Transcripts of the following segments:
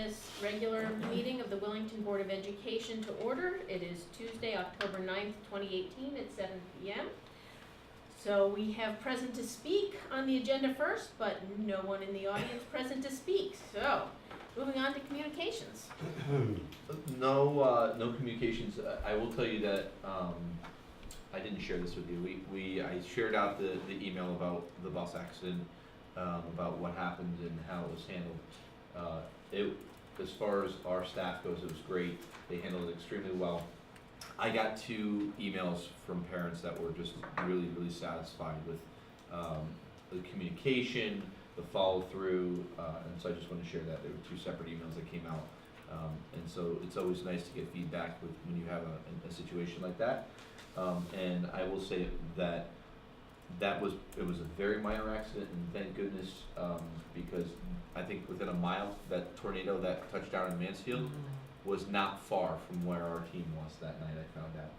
this regular meeting of the Willington Board of Education to order. It is Tuesday, October 9th, 2018 at 7 p.m. So we have present to speak on the agenda first, but no one in the audience present to speak. So, moving on to communications. No communications. I will tell you that I didn't share this with you. I shared out the email about the bus accident, about what happened and how it was handled. As far as our staff goes, it was great. They handled it extremely well. I got 2 emails from parents that were just really, really satisfied with the communication, the follow through, and so I just want to share that. There were 2 separate emails that came out, and so it's always nice to get feedback when you have a situation like that. And I will say that it was a very minor accident, and thank goodness, because I think within a mile, that tornado that touched down in Mansfield was not far from where our team was that night, I found out.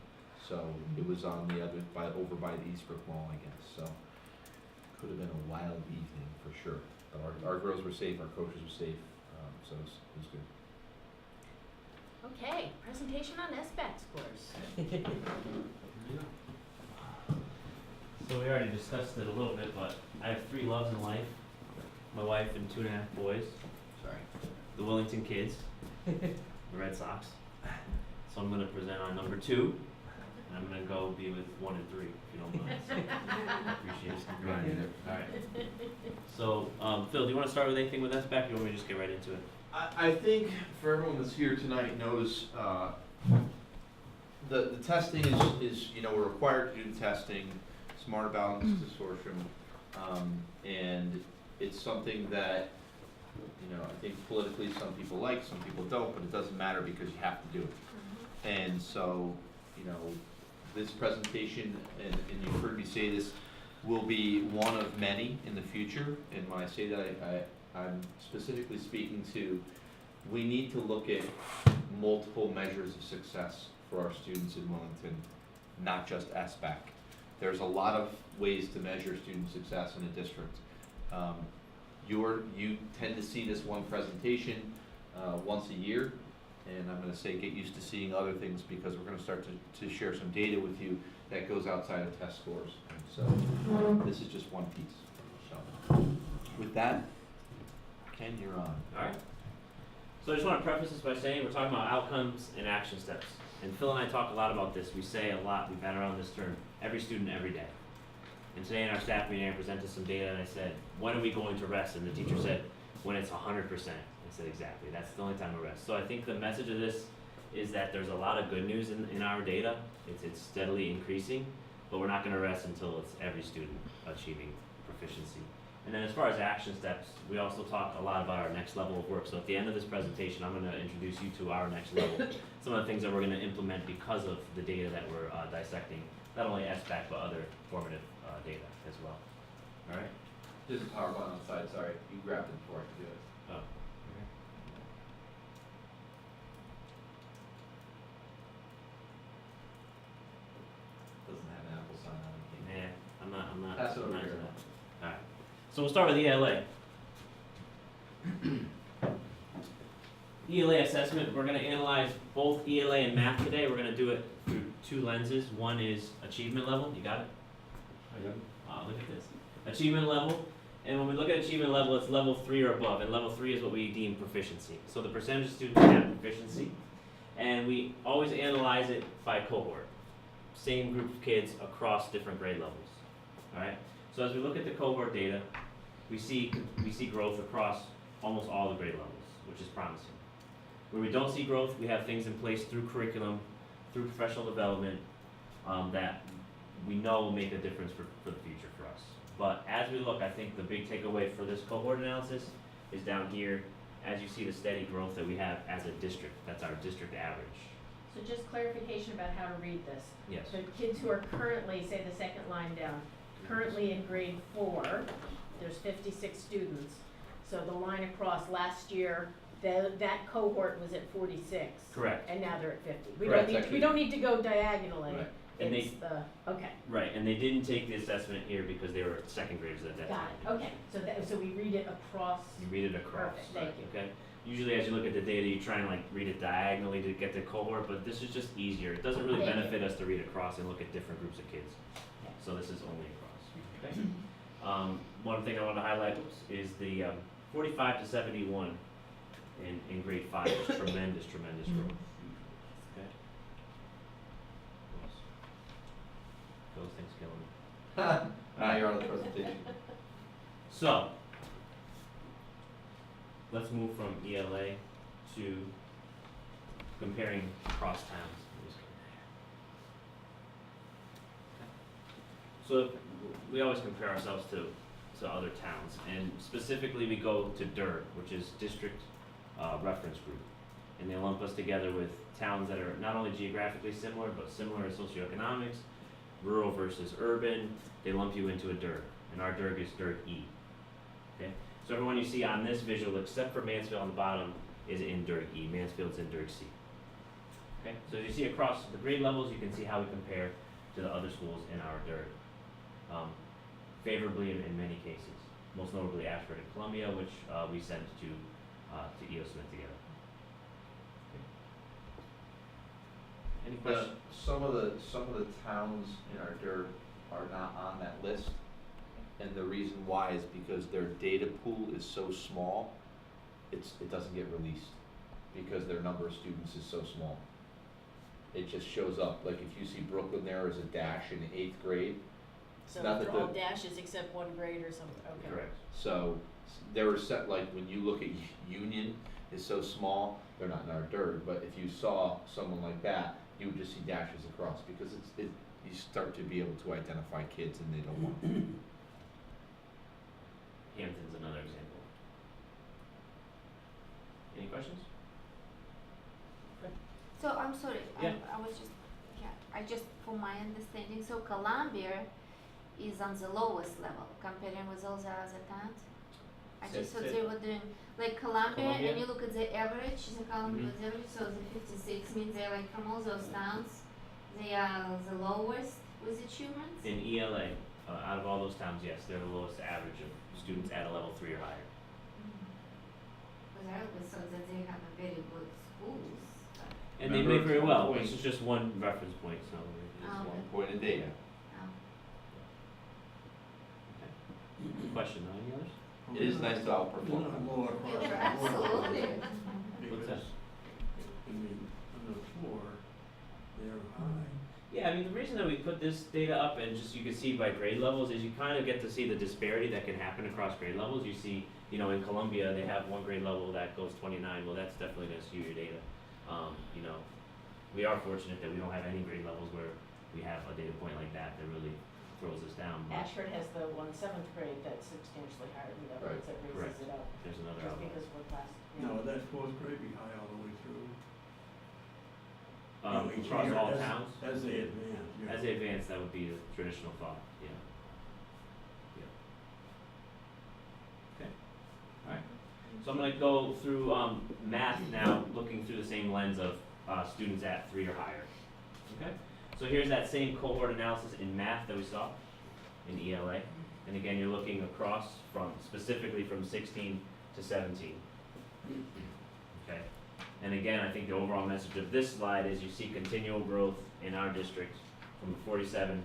So it was on the other, over by the Eastbrook Mall, I guess. So could have been a wild evening for sure. But our girls were safe, our coaches were safe, so it was good. Okay, presentation on SBAC scores. So we already discussed it a little bit, but I have 3 loves in life. My wife and 2.5 boys. Sorry. The Willington kids. The Red Sox. So I'm going to present on number 2. And I'm going to go be with 1 and 3, if you don't mind. Appreciate it. Alright. So, Phil, do you want to start with anything with SBAC, or you want me to just get right into it? I think for everyone that's here tonight knows the testing is we're required to do the testing, Smarter Balance Consortium, and it's something that I think politically some people like, some people don't, but it doesn't matter because you have to do it. And so this presentation, and you've heard me say this, will be one of many in the future. And when I say that, I'm specifically speaking to, we need to look at multiple measures of success for our students in Willington, not just SBAC. There's a lot of ways to measure student success in a district. You tend to see this one presentation once a year, and I'm going to say get used to seeing other things, because we're going to start to share some data with you that goes outside of test scores. So this is just one piece. So with that, Ken, you're on. All right. So I just want to preface this by saying we're talking about outcomes and action steps. And Phil and I talk a lot about this. We say a lot, we've had around this term, every student, every day. And today in our staff meeting, I presented some data and I said, when are we going to rest? And the teacher said, when it's 100%. I said, exactly, that's the only time we rest. So I think the message of this is that there's a lot of good news in our data. It's steadily increasing, but we're not going to rest until it's every student achieving proficiency. And then as far as action steps, we also talk a lot about our next level of work. So at the end of this presentation, I'm going to introduce you to our next level. Some of the things that we're going to implement because of the data that we're dissecting, not only SBAC, but other formative data as well. All right? There's a power button on the side, sorry. You grabbed it before I could do it. Oh, okay. Doesn't have an Apple sign on it. Nah, I'm not. Pass it I'm over not here. into that. All right. So we'll start with ELA. ELA assessment, we're going to analyze both ELA and math today. We're going to do it through 2 lenses. One is achievement level. You got it? Look at this. Achievement level. And when we look at achievement level, it's level 3 or above. And level 3 is what we deem proficiency. So the percentage of students that have proficiency. And we always analyze it by cohort. Same group of kids across different grade levels. All right? So as we look at the cohort data, we see growth across almost all the grade levels, which is promising. Where we don't see growth, we have things in place through curriculum, through professional development, that we know will make a difference for the future for us. But as we look, I think the big takeaway for this cohort analysis is down here, as you see the steady growth that we have as a district. That's our district average. So just clarification about how to read this. Yes. The kids who are currently, say the second line down, currently in grade 4, there's 56 students. So the line across last year, that cohort was at 46. Correct. And now they're at 50. Correct, We don't need to go diagonally. Right. And It's okay. Right, and they didn't take the assessment here because they were second graders at that time. Got it. Okay. So we read it across. You read it across. Perfect. Thank you. Okay. usually as you look at the data, you try and like read it diagonally to get the cohort, but this is just easier. It doesn't really Okay. benefit us to read across and look at different groups of kids. So this is only across, okay? One thing I want to highlight is the 45 to 71 in grade 5 is tremendous growth. Okay? Those things killing me. Now you're on the presentation. So, let's move from ELA to comparing across towns. So we always compare ourselves to other towns, and specifically we go to DIRG, which is District Reference Group. And they lump us together with towns that are not only geographically similar, but similar in socioeconomics, rural versus urban. They lump you into a DIRG, and our DIRG is DIRG E. Okay? So everyone you see on this visual, except for Mansfield on the bottom, is in DIRG E. Mansfield's in DIRG C. Okay? So as you see across the grade levels, you can see how we compare to the other schools in our DIRG. Favorably in many cases, most notably Ashford and Columbia, which we sent to E.O. Smith together. Okay. Any questions? Some of the towns in our DIRG are not on that list, and the reason why is because their data pool is so small, it doesn't get released, because their number of students is so small. It just shows up, like if you see Brooklyn there as a dash in the 8th grade, So not they're that all the- dashes except one grade or something, okay. Correct. so they were set, like when you look at Union is so small, they're not in our DIRG, but if you saw someone like that, you would just see dashes across, because you start to be able to identify kids and they don't want them. Hampton's another example. Any questions? So I'm sorry, Yeah. I was just, I just, for my understanding, so Columbia is on the lowest level comparing with all the other towns? I Say- just thought say- they were doing, like Columbia, Columbia? and you look at the average, the Columbia's Mhm. average, so the 56 means they're like from all those towns, they are the lowest with achievements? In ELA, out of all those towns, yes, they're the lowest average of students at a level 3 or higher. Because I always thought that they have a very good schools, but, And they Remember, may very it's well, one this point. is just one reference point, so it's Oh, one. Point of data. Question, no, any others? It is nice to outperform them. Yeah, absolutely. What's that? I mean, on the floor, they're high. Yeah, I mean, the reason that we put this data up and just you can see by grade levels is you kind of get to see the disparity that can happen across grade levels. You see, you know, in Columbia, they have one grade level that goes 29, well, that's definitely gonna skew your data. You know, we are fortunate that we don't have any grade levels where we have a data point like that that really throws us down, but Ashford has the 7th grade that's substantially higher than the Right. others, that Correct. raises it up, there's another just outlet. because we're class. No, that's fourth grade be high all the way through. Each Across year all as- towns, As they advance, yeah. as they advance, that would be the traditional thought, yeah. Okay, alright. So I'm gonna go through, math now, looking through the same lens of, students at 3 or higher. Okay, so here's that same cohort analysis in math that we saw in ELA. And again, you're looking across from, specifically from 16 to 17. Okay, and again, I think the overall message of this slide is you see continual growth in our district from the 47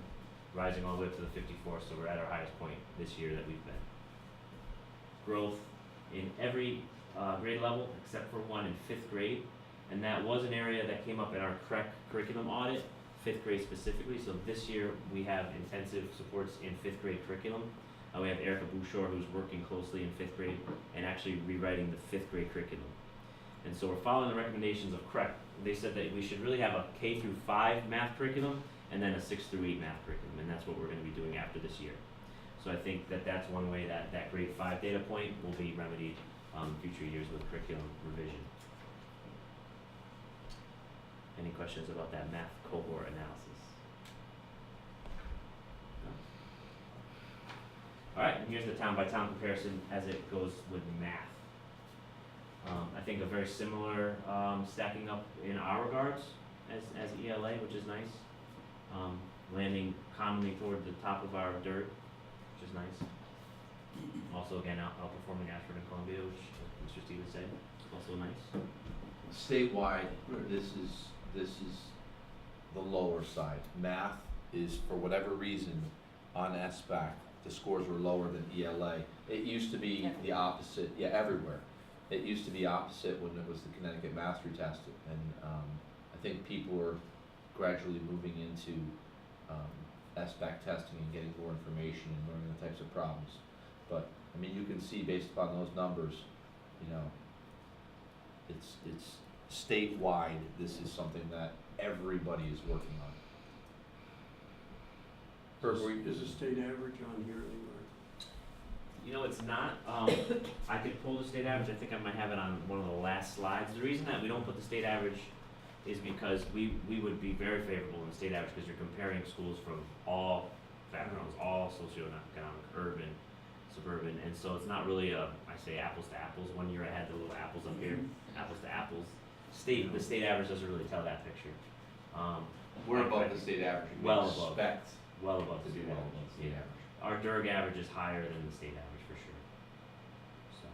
rising all the way up to the 54, so we're at our highest point this year that we've been. Growth in every grade level except for one in 5th grade, and that was an area that came up in our curriculum audit, 5th grade specifically, so this year we have intensive supports in 5th grade curriculum. We have Erica Bouchard who's working closely in 5th grade and actually rewriting the 5th grade curriculum. And so we're following the recommendations of CREC. They said that we should really have a K through 5 math curriculum and then a 6 through 8 math curriculum, and that's what we're gonna be doing after this year. So I think that that's one way that that grade 5 data point will be remedied future years with curriculum revision. Any questions about that math cohort analysis? No? Alright, and here's the town by town comparison as it goes with math. I think a very similar stacking up in our regards as ELA, which is nice. Landing commonly toward the top of our DIRG, which is nice. Also, again, outperforming Ashford and Columbia, which Mr. Stevens said, also nice. Statewide, this is the lower side. Math is, for whatever reason, on SBAC, the scores were lower than ELA. It used to be the opposite, yeah, everywhere. It used to be opposite when it was the Connecticut Mastery Test, and I think people were gradually moving into SBAC testing and getting more information and learning the types of problems. But, I mean, you can see based upon those numbers, you know, it's statewide, this is something that everybody is working on. Is the state average on here anywhere? You know, it's not, I could pull the state average, I think I might have it on one of the last slides. The reason that we don't put the state average is because we would be very favorable in the state average because you're comparing schools from all backgrounds, all socioeconomic, urban, suburban, and so it's not really I say apples to apples. 1 year I had the little apples up here, apples to apples. The state average doesn't really tell that picture. We're above the state average. We Well above. expect Well above to the be state well average. above the state Yeah. average. Our DERG average is higher than the state average for sure. So,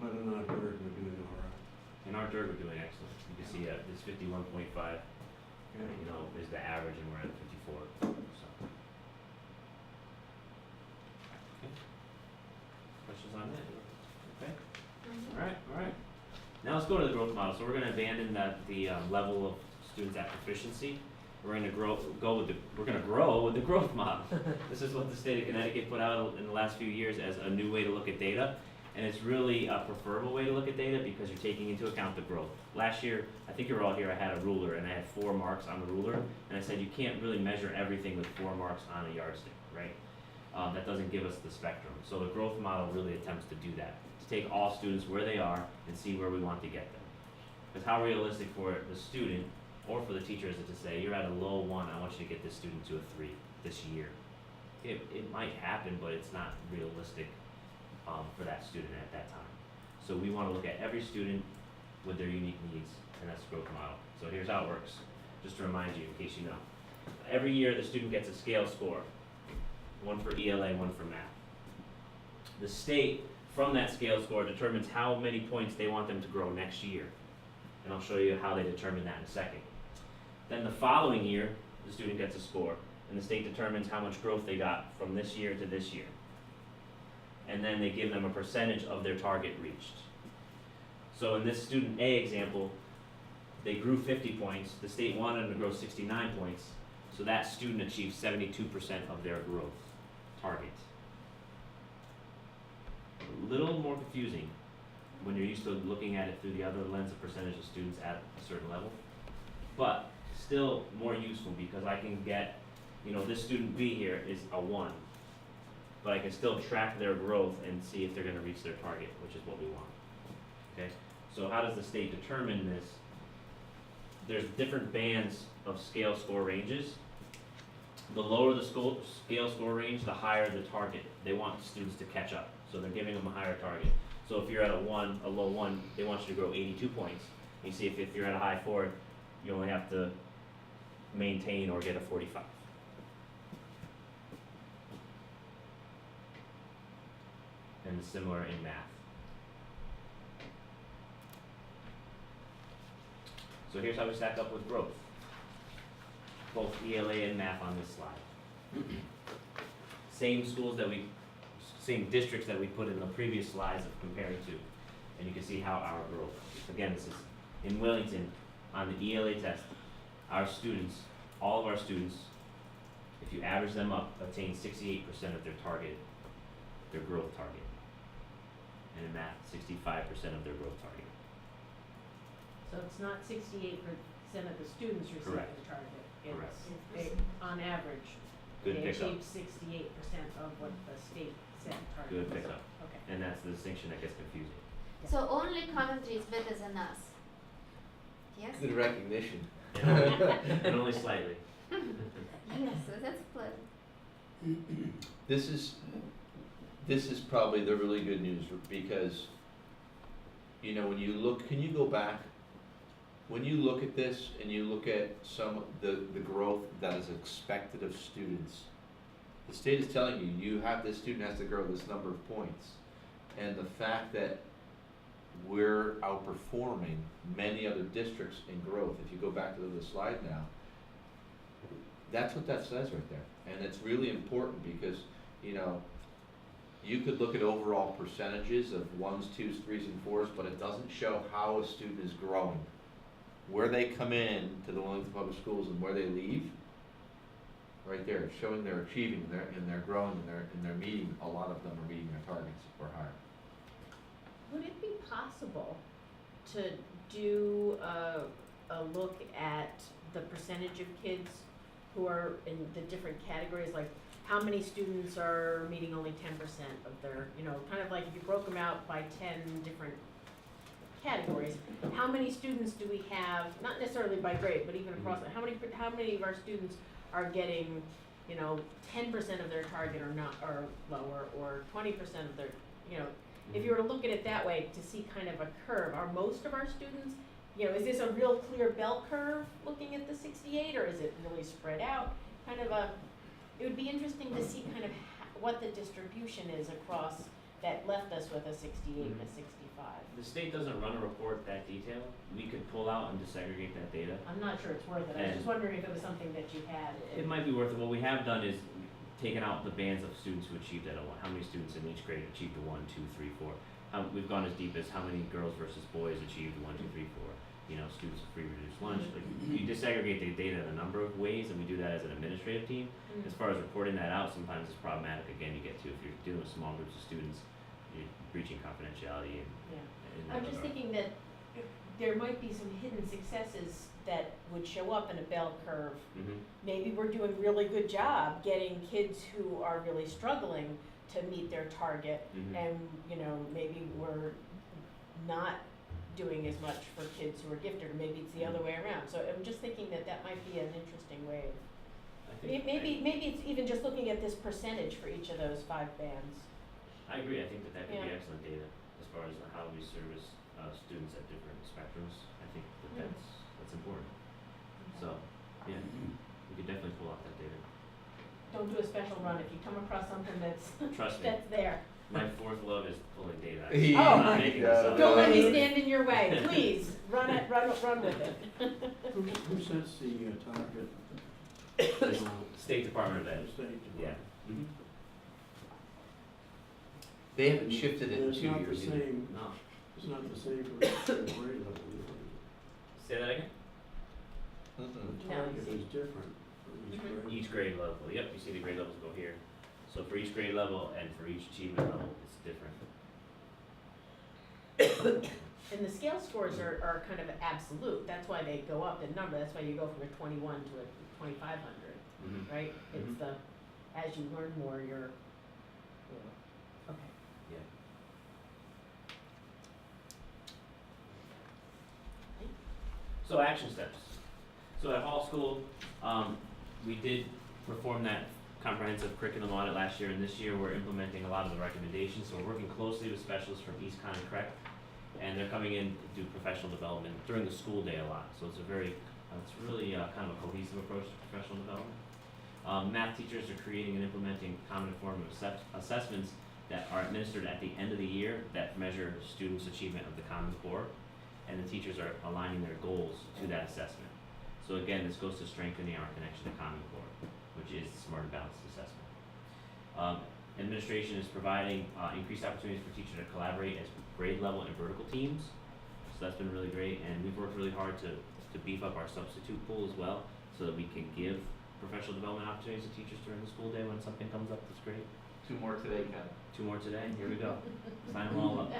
But in our third, we're doing all right. in our DERG we're doing excellent. You can see this 51.5, you know, is the average, and we're at 54. So. Okay. Questions on that? Okay. All right. Now let's go to the growth model. So we're going to abandon the level of students at proficiency. We're going to grow with the growth model. This is what the state of Connecticut put out in the last few years as a new way to look at data, and it's really a preferable way to look at data because you're taking into account the growth. Last year, I think you were all here, I had a ruler and I had 4 marks on the ruler, and I said you can't really measure everything with 4 marks on a yardstick, right? That doesn't give us the spectrum. So the growth model really attempts to do that, to take all students where they are and see where we want to get them. Because how realistic for the student or for the teacher is it to say, you're at a low 1, I want you to get this student to a 3 this year. It might happen, but it's not realistic for that student at that time. So we want to look at every student with their unique needs, and that's the growth model. So here's how it works, just to remind you, in case you know. Every year, the student gets a scale score, 1 for ELA, 1 for math. The state, from that scale score, determines how many points they want them to grow next year. And I'll show you how they determine that in a second. Then the following year, the student gets a score, and the state determines how much growth they got from this year to this year. And then they give them a percentage of their target reached. So in this student A example, they grew 50 points, the state wanted them to grow 69 points, so that student achieved 72% of their growth target. A little more confusing when you're used to looking at it through the other lens of percentage of students at a certain level, but still more useful because I can get, you know, this student B here is a 1, but I can still track their growth and see if they're going to reach their target, which is what we want. Okay, so how does the state determine this? There's different bands of scale score ranges. The lower the scale score range, the higher the target. They want students to catch up, so they're giving them a higher target. So if you're at a low 1, they want you to grow 82 points. You see, if you're at a high 4, you only have to maintain or get a 45. And similar in math. So here's how we stack up with growth. Both ELA and math on this slide. Same districts that we put in the previous slides of comparing to. And you can see how our growth, again, this is in Willington, on the ELA test, our students, all of our students, if you average them up, attain 68% of their target, their growth target. And in math, 65% of their growth target. So it's not 68% of the students receive Correct. the target. Correct. It's, on average, Good they pickup. achieve 68% of what the state set target. Good was. pickup. Okay. And that's the distinction that gets confusing. So only Coventry is better than us. Yes? Good recognition. And only slightly. Yes, so that's pleasant. This is probably the really good news because, you know, when you look, can you go back? When you look at this and you look at the growth that is expected of students, the state is telling you, this student has to grow this number of points. And the fact that we're outperforming many other districts in growth. If you go back to the slide now, that's what that says right there. And it's really important because, you know, you could look at overall percentages of 1s, 2s, 3s, and 4s, but it doesn't show how a student is growing. Where they come in to the Willington Public Schools and where they leave, right there, it's showing they're achieving, and they're growing, and they're meeting, a lot of them are meeting their targets or higher. Would it be possible to do a look at the percentage of kids who are in the different categories, like how many students are meeting only 10% of their, you know, kind of like if you broke them out by 10 different categories, how many students do we have, not necessarily by grade, but even across, how many of our students are getting, you know, 10% of their target or not, or lower, or 20% of their, you know, if you were to look at it that way to see kind of a curve, are most of our students, you know, is this a real clear bell curve looking at the 68, or is it really spread out? Kind of a, it would be interesting to see kind of what the distribution is across that left us with a 68 and a 65. The state doesn't run a report that detailed. We could pull out and disaggregate that data. I'm not sure it's worth it. I was just wondering if it was something that you had. It might be worth it. What we have done is taken out the bands of students who achieved at a 1. How many students in each grade achieved a 1, 2, 3, 4? We've gone as deep as how many girls versus boys achieved 1, 2, 3, 4. You know, students with free reduced lunch. Like, you disaggregate the data in a number of ways, and we do that as an administrative team. As far as reporting that out, sometimes it's problematic. Again, you get to, if you're dealing with small groups of students, you're breaching confidentiality and. Yeah. and I'm just thinking that there might be some hidden successes that would show up in a bell curve. Maybe we're doing a really good job getting kids who are really struggling to meet their target, and, you know, maybe we're not doing as much for kids who are gifted, or maybe it's the other way around. So I'm just thinking that that might be an interesting way of, maybe it's even just looking at this percentage for each of those 5 bands. I agree. I think that could be Yeah. excellent data as far as how we service students at different spectrums. I think that that's important. So, yeah, we could definitely pull out that data. Don't do a special run if you come across something that's Trust me, that's there. my 4th love is pulling data. Yeah. I'm Oh, not making this up. Don't let me stand in your way, please, run with it. Who sets the target? State Department of Ed. State Yeah. Department. They haven't shifted it in It's 2 not the years either. same, No. it's not the same for each grade level. Say that again? The No, target it's- is different for each Mhm. grade. Each grade level. Yep, you see the grade levels go here. So for each grade level and for each achievement level, it's different. And the scale scores are kind of absolute, that's why they go up in number, that's why you go from a 21 to a 2,500, right? It's the, as you learn more, you're, you know, okay. Yeah. So action steps. So at Hall School, we did perform that comprehensive curriculum audit last year, and this year we're implementing a lot of the recommendations. So we're working closely with specialists from East Con and Craig, and they're coming in to do professional development during the school day a lot. So it's a very, it's really kind of a cohesive approach to professional development. Math teachers are creating and implementing common formative assessments that are administered at the end of the year that measure students' achievement of the Common Core, and the teachers are aligning their goals to that assessment. So again, this goes to strengthening our connection to Common Core, which is smart and balanced assessment. Administration is providing increased opportunities for teachers to collaborate as grade level and vertical teams. So that's been really great, and we've worked really hard to beef up our substitute pool as well, so that we can give professional development opportunities to teachers during the school day when something comes up that's great. 2 more today, Ken. 2 more today, here we go. Sign them all up.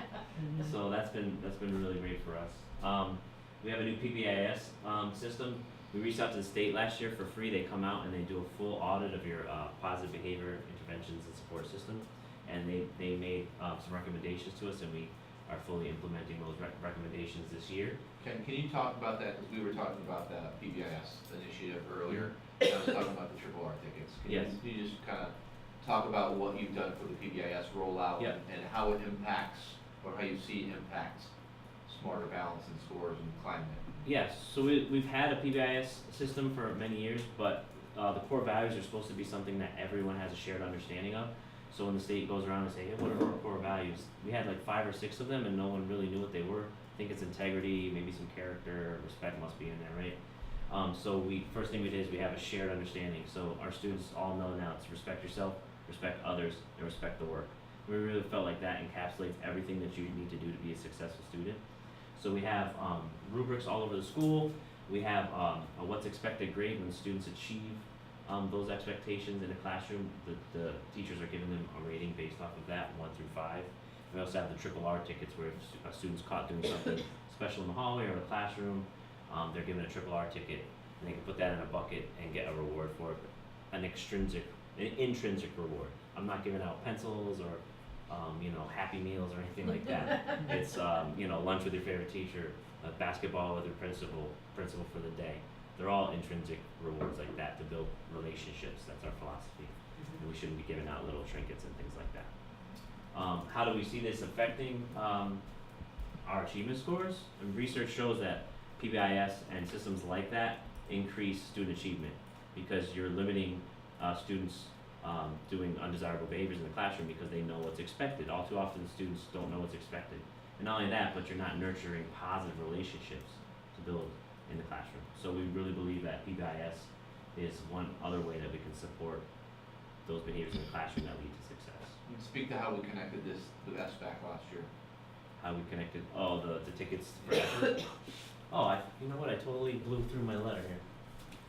So that's been really great for us. We have a new PBIS system. We reached out to the state last year for free. They come out and they do a full audit of your positive behavior interventions and support system. And they made some recommendations to us, and we are fully implementing those recommendations this year. Ken, can you talk about that, because we were talking about the PBIS initiative earlier, and I was talking about the triple R tickets. Yes. Can you just kind of talk about what you've done for the PBIS rollout Yeah. and how it impacts, or how you see it impacts smarter balance and scores and climate? Yes, so we've had a PBIS system for many years, but the core values are supposed to be something that everyone has a shared understanding of. So when the state goes around and say, hey, what are our core values? We had like 5 or 6 of them and no one really knew what they were. I think it's integrity, maybe some character, respect must be in there, right? So first thing we did is we have a shared understanding. So our students all know now it's respect yourself, respect others, and respect the work. We really felt like that encapsulates everything that you need to do to be a successful student. So we have rubrics all over the school. We have a what's expected grade when students achieve those expectations in the classroom. The teachers are giving them a rating based off of that, 1 through 5. We also have the triple R tickets where if a student's caught doing something special in the hallway or the classroom, they're given a triple R ticket and they can put that in a bucket and get a reward for it, an intrinsic reward. I'm not giving out pencils or Happy Meals or anything like that. It's lunch with your favorite teacher, basketball with your principal for the day. They're all intrinsic rewards like that to build relationships. That's our philosophy. And we shouldn't be giving out little trinkets and things like that. How do we see this affecting our achievement scores? And research shows that PBIS and systems like that increase student achievement because you're limiting students doing undesirable behaviors in the classroom because they know what's expected. All too often students don't know what's expected. And not only that, but you're not nurturing positive relationships to build in the classroom. So we really believe that PBIS is one other way that we can support those behaviors in the classroom that lead to success. Speak to how we connected this with SBAC last year. How we connected, the tickets for effort. You know what, I totally blew through my letter here.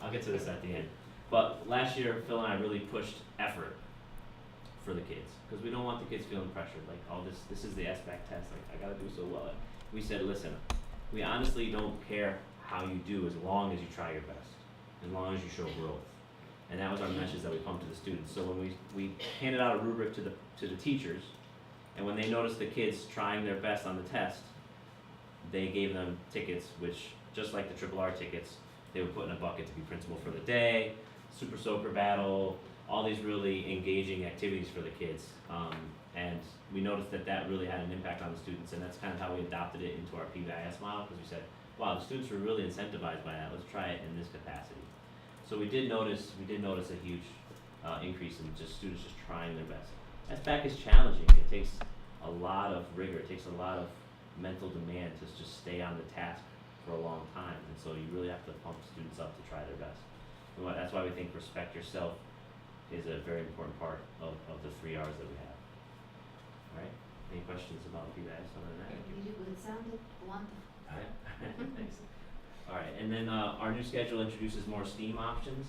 I'll get to this at the end. But last year, Phil and I really pushed effort for the kids because we don't want the kids feeling pressured. Like, this is the SBAC test. Like, I gotta do so well. We said, listen, we honestly don't care how you do as long as you try your best, as long as you show growth. And that was our message that we pumped to the students. So when we handed out a rubric to the teachers, and when they noticed the kids trying their best on the test, they gave them tickets, which just like the triple R tickets, they would put in a bucket to be principal for the day, super soaker battle, all these really engaging activities for the kids. And we noticed that really had an impact on the students, and that's kind of how we adopted it into our PBIS model, because we said, wow, the students were really incentivized by that. Let's try it in this capacity. So we did notice a huge increase in just students just trying their best. SBAC is challenging. It takes a lot of rigor. It takes a lot of mental demand to just stay on the task for a long time. And so you really have to pump students up to try their best. And that's why we think respect yourself is a very important part of the 3 R's that we have. All right? Any questions about PBIS other than that? Really good, sounded wonderful. Thanks. All right, and then our new schedule introduces more STEAM options.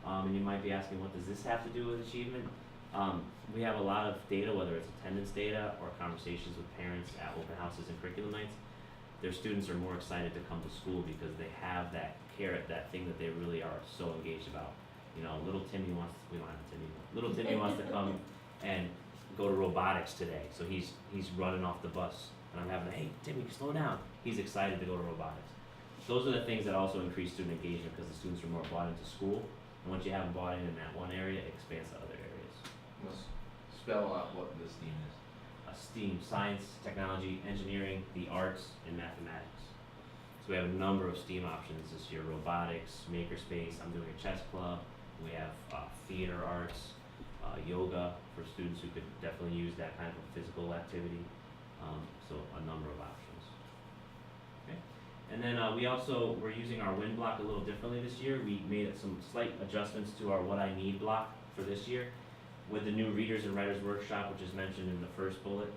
And you might be asking, what does this have to do with achievement? We have a lot of data, whether it's attendance data or conversations with parents at open houses and curriculum nights. Their students are more excited to come to school because they have that carrot, that thing that they really are so engaged about. Little Timmy wants to come and go to robotics today. So he's running off the bus. And I'm having, hey, Timmy, slow down. He's excited to go to robotics. Those are the things that also increase student engagement because the students are more bought into school. And once you have them bought in that one area, it expands to other areas. Let's spell out what this STEAM is. STEAM, science, technology, engineering, the arts, and mathematics. So we have a number of STEAM options this year: robotics, makerspace. I'm doing a chess club. We have theater arts, yoga for students who could definitely use that kind of physical activity. So a number of options. Okay. And then we're using our win block a little differently this year. We made some slight adjustments to our what I need block for this year. With the new Readers and Writers Workshop, which is mentioned in the first bullet,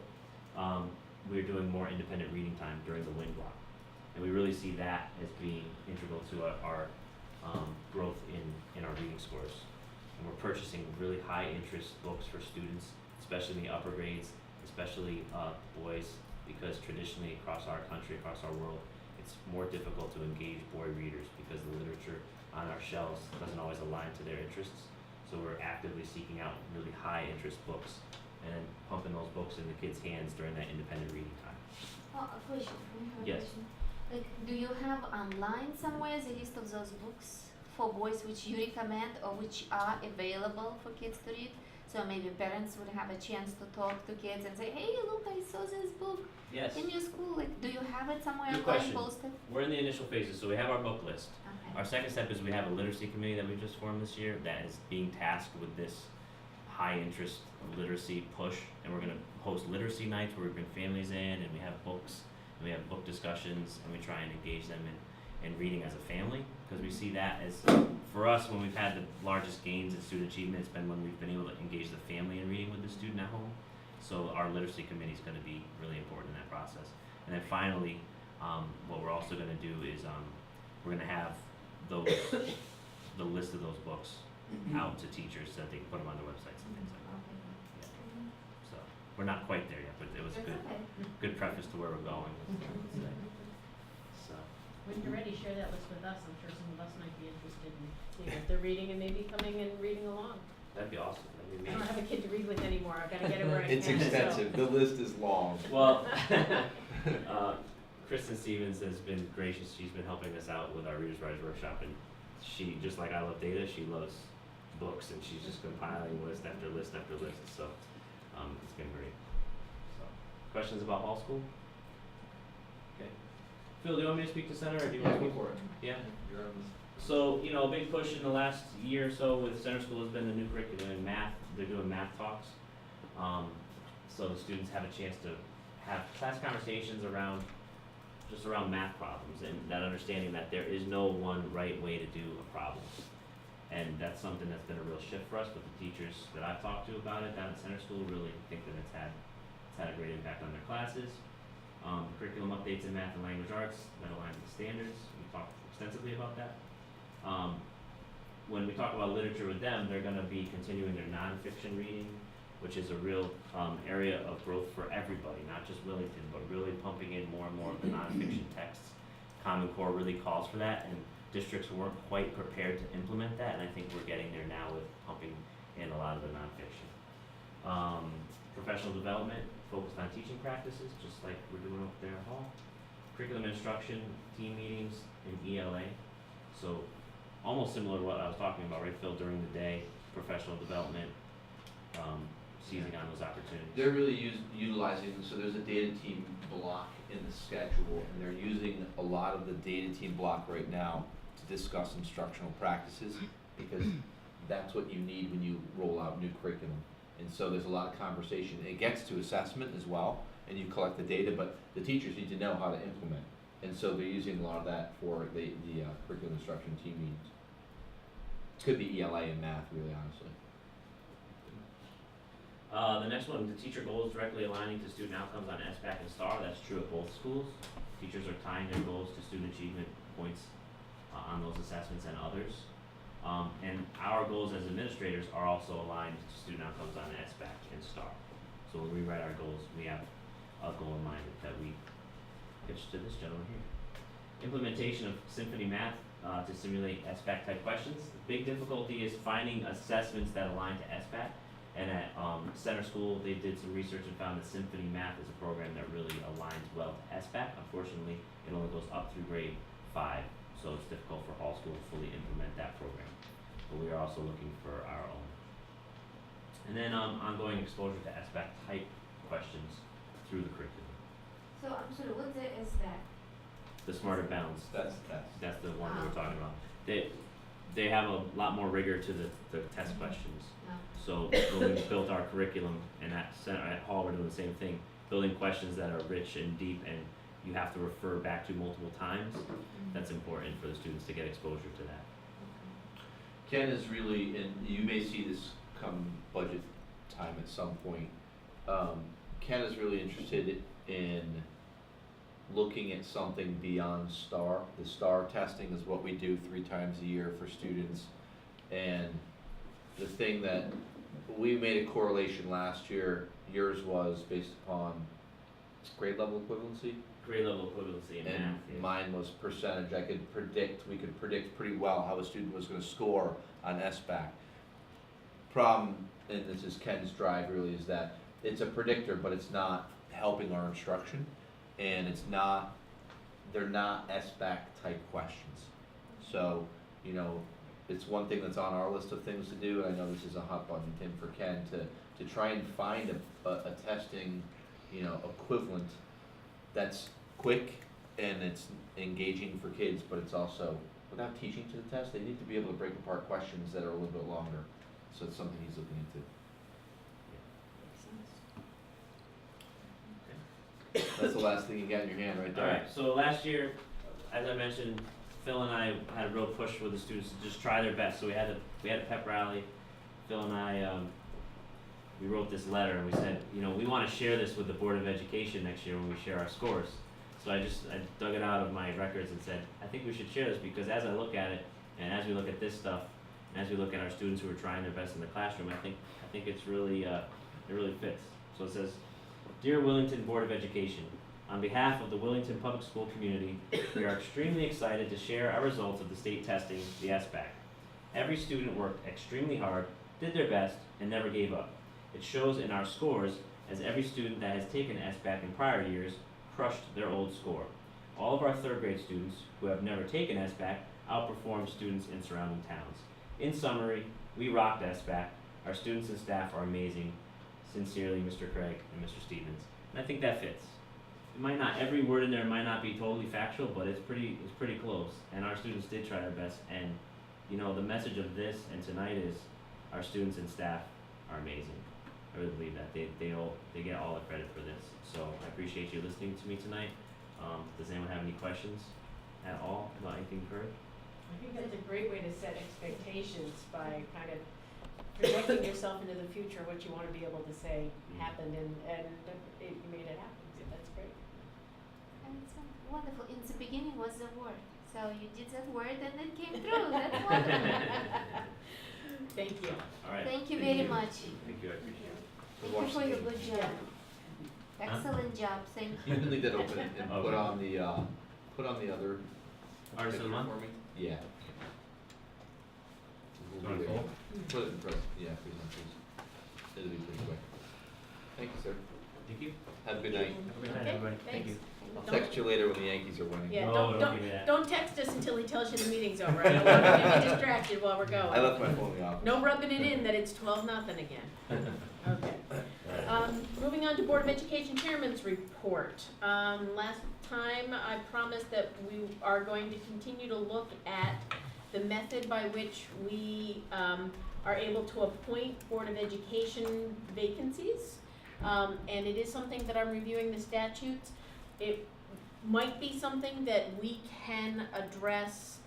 we're doing more independent reading time during the win block. And we really see that as being integral to our growth in our reading scores. And we're purchasing really high interest books for students, especially in the upper grades, especially boys, because traditionally across our country, across our world, it's more difficult to engage boy readers because the literature on our shelves doesn't always align to their interests. So we're actively seeking out really high interest books and then pumping those books in the kids' hands during that independent reading time. Oh, a question. Yes. Like, do you have online somewhere the list of those books for boys which you recommend or which are available for kids to read? So maybe parents would have a chance to talk to kids and say, hey, look, I saw this book Yes. in your school. Like, do you have it somewhere Good online question. posted? We're in the initial phases, so we have our book list. Okay. Our second step is we have a literacy committee that we just formed this year that is being tasked with this high interest literacy push, and we're gonna host literacy nights where we bring families in and we have books and we have book discussions and we try and engage them in reading as a family, because we see that as, for us, when we've had the largest gains in student achievement, it's been when we've been able to engage the family in reading with the student at home. So our literacy committee is gonna be really important in that process. And then finally, what we're also gonna do is, we're gonna have the list of those books out to teachers so that they can put them on their websites and things like that. So, we're not quite there yet, but it was a That's okay. good preface to where we're going. So, When you're ready, share that list with us. I'm sure some of us might be interested in seeing what they're reading and maybe coming and reading along. that'd be awesome, that'd be I don't amazing. have a kid to read with anymore. I've gotta get it where I can. It's extensive, the list is long. Well, Kristen Stevens has been gracious. She's been helping us out with our Reader's Writers Workshop, and she, just like I love data, she loves books, and she's just compiling list after list after list. So, it's been great. So, questions about Hall School? Okay. Phil, do you want me to speak to Center, or do you want to speak for it? Yeah. You're on So, you know, a big push in the last year or so with Center School has been the new curriculum in math. They're doing math talks. So the students have a chance to have class conversations around math problems, and that understanding that there is no one right way to do a problem. And that's something that's been a real shift for us, but the teachers that I've talked to about it down at Center School really think that it's had a great impact on their classes. Curriculum updates in math and language arts that align with standards. We talked extensively about that. When we talk about literature with them, they're gonna be continuing their nonfiction reading, which is a real area of growth for everybody, not just Willington, but really pumping in more and more of the nonfiction texts. Common Core really calls for that, and districts weren't quite prepared to implement that, and I think we're getting there now with pumping in a lot of the nonfiction. Professional development focused on teaching practices, just like we're doing up there at Hall. Curriculum instruction, team meetings, and ELA. So almost similar to what I was talking about, right, Phil, during the day, professional development, seizing on those opportunities. They're really utilizing, so there's a data team block in the schedule, and they're using a lot of the data team block right now to discuss instructional practices, because that's what you need when you roll out new curriculum. And so there's a lot of conversation. It gets to assessment as well, and you collect the data, but the teachers need to know how to implement. And so they're using a lot of that for the curriculum instruction team meetings. Could be ELA and math, really, honestly. The next one, the teacher goals directly aligning to student outcomes on SBAC and STAR. That's true at both schools. Teachers are tying their goals to student achievement points on those assessments and others. And our goals as administrators are also aligned to student outcomes on SBAC and STAR. So when we write our goals, we have a goal in mind that we pitch to this gentleman here. Implementation of Symphony Math to simulate SBAC type questions. The big difficulty is finding assessments that align to SBAC. And at Center School, they did some research and found that Symphony Math is a program that really aligns well to SBAC. Unfortunately, it only goes up through grade 5, so it's difficult for Hall School to fully implement that program. But we are also looking for our own. And then ongoing exposure to SBAC type questions through the curriculum. So I'm sorry, what is that? The Smarter Bounds, That's that's the one that we're talking about. They have a lot more rigor to the test questions. No. So when we built our curriculum, and at Hall, we're doing the same thing, building questions that are rich and deep, and you have to refer back to multiple times. That's important for the students to get exposure to that. Ken is really, and you may see this come budget time at some point. Ken is really interested in looking at something beyond STAR. The STAR testing is what we do 3 times a year for students. And the thing that we made a correlation last year, yours was based upon grade level equivalency. Grade level equivalency in math. And Yeah. mine was percentage. We could predict pretty well how a student was gonna score on SBAC. Problem, and this is Ken's drive really, is that it's a predictor, but it's not helping our instruction. And they're not SBAC type questions. So, you know, it's one thing that's on our list of things to do, and I know this is a hot button thing for Ken, to try and find a testing, you know, equivalent that's quick and it's engaging for kids, but it's also, without teaching to the test, they need to be able to break apart questions that are a little bit longer. So it's something he's looking into. That's the last thing you got in your hand right there. Alright, so last year, as I mentioned, Phil and I had a real push with the students to just try their best, so we had a pep rally. Phil and I, we wrote this letter and we said, we wanna share this with the Board of Education next year when we share our scores. So I dug it out of my records and said, I think we should share this, because as I look at it, and as we look at this stuff, and as we look at our students who are trying their best in the classroom, I think it's really, it really fits. So it says, Dear Willington Board of Education, on behalf of the Willington Public School community, we are extremely excited to share our results of the state testing, the SBAC. Every student worked extremely hard, did their best, and never gave up. It shows in our scores, as every student that has taken SBAC in prior years crushed their old score. All of our third grade students who have never taken SBAC outperform students in surrounding towns. In summary, we rocked SBAC. Our students and staff are amazing. Sincerely, Mr. Craig and Mr. Stevens. And I think that fits. It might not, every word in there might not be totally factual, but it's pretty close. And our students did try their best. And the message of this and tonight is our students and staff are amazing. I really believe that they get all the credit for this. So I appreciate you listening to me tonight. Does anyone have any questions at all about anything heard? I think that's a great way to set expectations by kind of projecting yourself into the future, what you want to be able to say happened, and you made it happen. So that's great. And it's wonderful. In the beginning was the word. So you did that word and it came through. That's wonderful. Thank you. All right. Thank you very much. Thank you. I appreciate it. Thank you for your good job. Excellent job. Thank You you. can leave that open and put on the other. Artist of the picture month? for me. Yeah. You want to fold? Put it in press, yeah, please. It'll be pretty quick. Thank you, sir. Thank you. Have a good night. Have a good night, Okay, everybody. Thank thanks. you. I'll Don't- text you later when the Yankees are winning. Yeah, No, don't give me that. don't text us until he tells you the meeting's over. I don't want to be distracted while we're going. I left my phone in the office. No rubbing it in that it's 12-0 again. Okay. Moving on to Board of Education Chairman's report. Last time I promised that we are going to continue to look at the method by which we are able to appoint Board of Education vacancies. And it is something that I'm reviewing the statutes. It might be something that we can address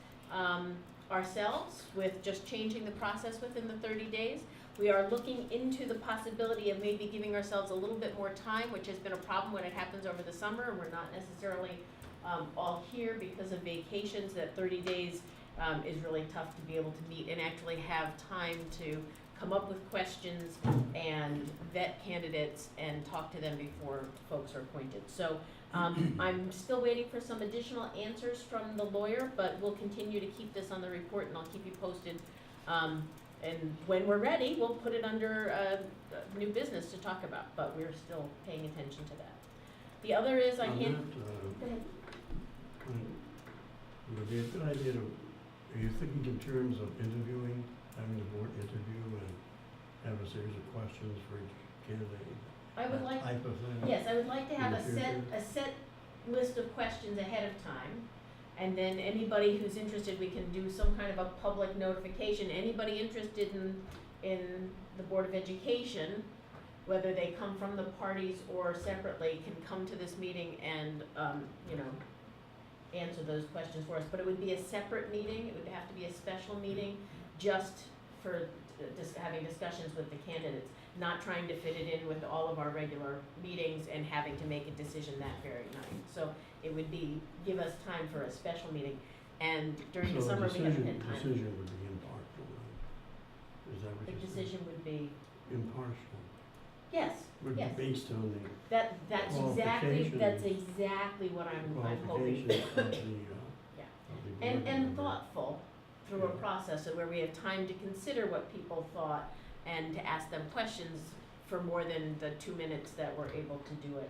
ourselves with just changing the process within the 30 days. We are looking into the possibility of maybe giving ourselves a little bit more time, which has been a problem when it happens over the summer and we're not necessarily all here because of vacations. That 30 days is really tough to be able to meet and actually have time to come up with questions and vet candidates and talk to them before folks are appointed. So I'm still waiting for some additional answers from the lawyer, but we'll continue to keep this on the report and I'll keep you posted. And when we're ready, we'll put it under new business to talk about, but we're still paying attention to that. The other is I On hand, that, go ahead. Would it be a good idea to, are you thinking in terms of interviewing, having the board interview and have a series of questions for each candidate? I would that like, type of thing? yes, I would like to have In the a set list of questions ahead of time. And then anybody who's interested, we can do some kind of a public notification. Anybody interested in the Board of Education, whether they come from the parties or separately, can come to this meeting and, answer those questions for us. But it would be a separate meeting. It would have to be a special meeting just for just having discussions with the candidates, not trying to fit it in with all of our regular meetings and having to make a decision that very night. So it would be, give us time for a special meeting, and during the summer we haven't had time. So the decision would be impartial, then? Is that what The you're saying? decision would be, Impartial, yes, would yes. be based on the That's exactly what I'm hoping. qualifications of the, Yeah. of the board And member. thoughtful through a Yeah. process of where we have time to consider what people thought and to ask them questions for more than the 2 minutes that we're able to do it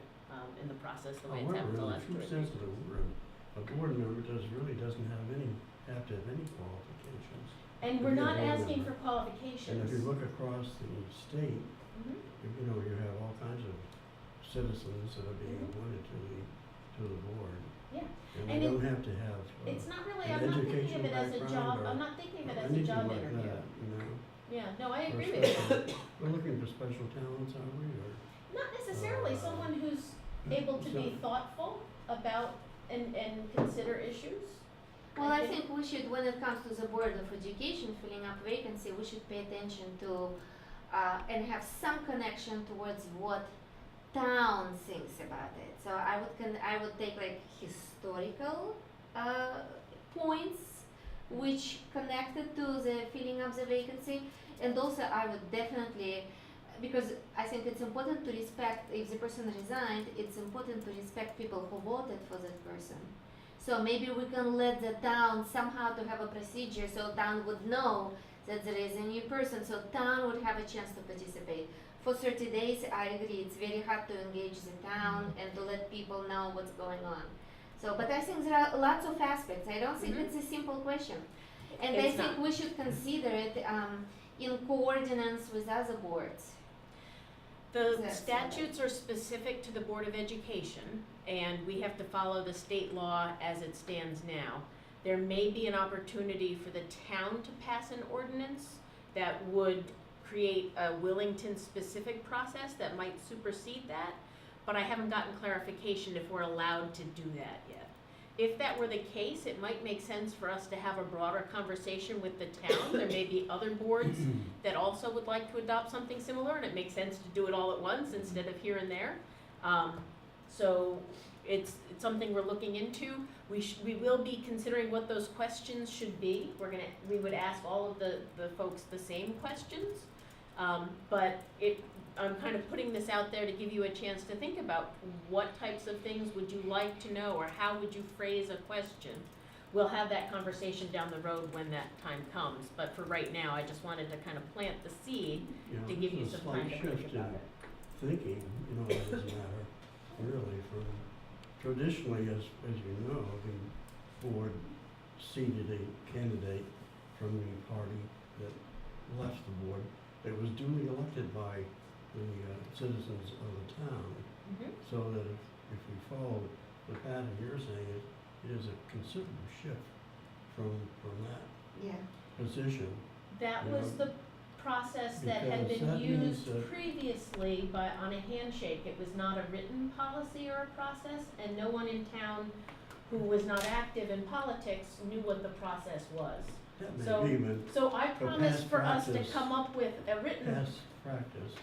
in the process the way it's happened the However, last in 2 the or true 3 sense of the word, a board member doesn't have to have any qualifications. And to we're be a not board asking member. for qualifications. And if you look across the state, Mhm. you have all kinds of citizens that are being Mhm. appointed to the board. Yeah. And And they don't have to have, It's not really, an I'm not thinking of educational it as a background job, or I'm not thinking of it as a anything job like interview. that, Yeah, no, I or agree with you. special- We're looking for special talents, are we, or? Not necessarily Uh, someone who's able to be So- thoughtful about and consider issues. Well, I think we should, when it comes to the Board of Education filling up vacancy, we should pay attention to, and have some connection towards what town thinks about it. So I would take like historical, points which connected to the filling up the vacancy. And also I would definitely, because I think it's important to respect, if the person resigned, it's important to respect people who voted for that person. So maybe we can let the town somehow to have a procedure so town would know that there is a new person, so town would have a chance to participate. For 30 days, I agree, it's very hard to engage the town and to let people know what's going on. So, but I think there are lots of aspects, I don't think Mhm. it's a simple question. And I It's think not. we should consider it, in coordinates with other boards. The That's statutes are specific to the Board of Education, and we have to follow the state law as it stands now. There may be an opportunity for the town to pass an ordinance that would create a Willington-specific process that might supersede that, but I haven't gotten clarification if we're allowed to do that yet. If that were the case, it might make sense for us to have a broader conversation with the town. There may be other boards that also would like to adopt something similar, and it makes sense to do it all at once instead of here and there. So it's something we're looking into. We will be considering what those questions should be. We would ask all of the folks the same questions. But I'm kind of putting this out there to give you a chance to think about what types of things would you like to know, or how would you phrase a question. We'll have that conversation down the road when that time comes, but for right now, I just wanted to kind of plant the seed to give you some time to think about it. Thinking, as a matter, really, from traditionally, as you know, the board seated a candidate from the party that left the board that was duly elected by the citizens of the town, Mhm. so that if we follow the pattern you're saying, it is a considerable shift from that Yeah. position. That You was know, the process that had because been that means used that- previously on a handshake. It was not a written policy or a process, and no one in town who was not active in politics knew what the process was. That So- may be, but So I But promised past for us to practice- come up with a written. past practice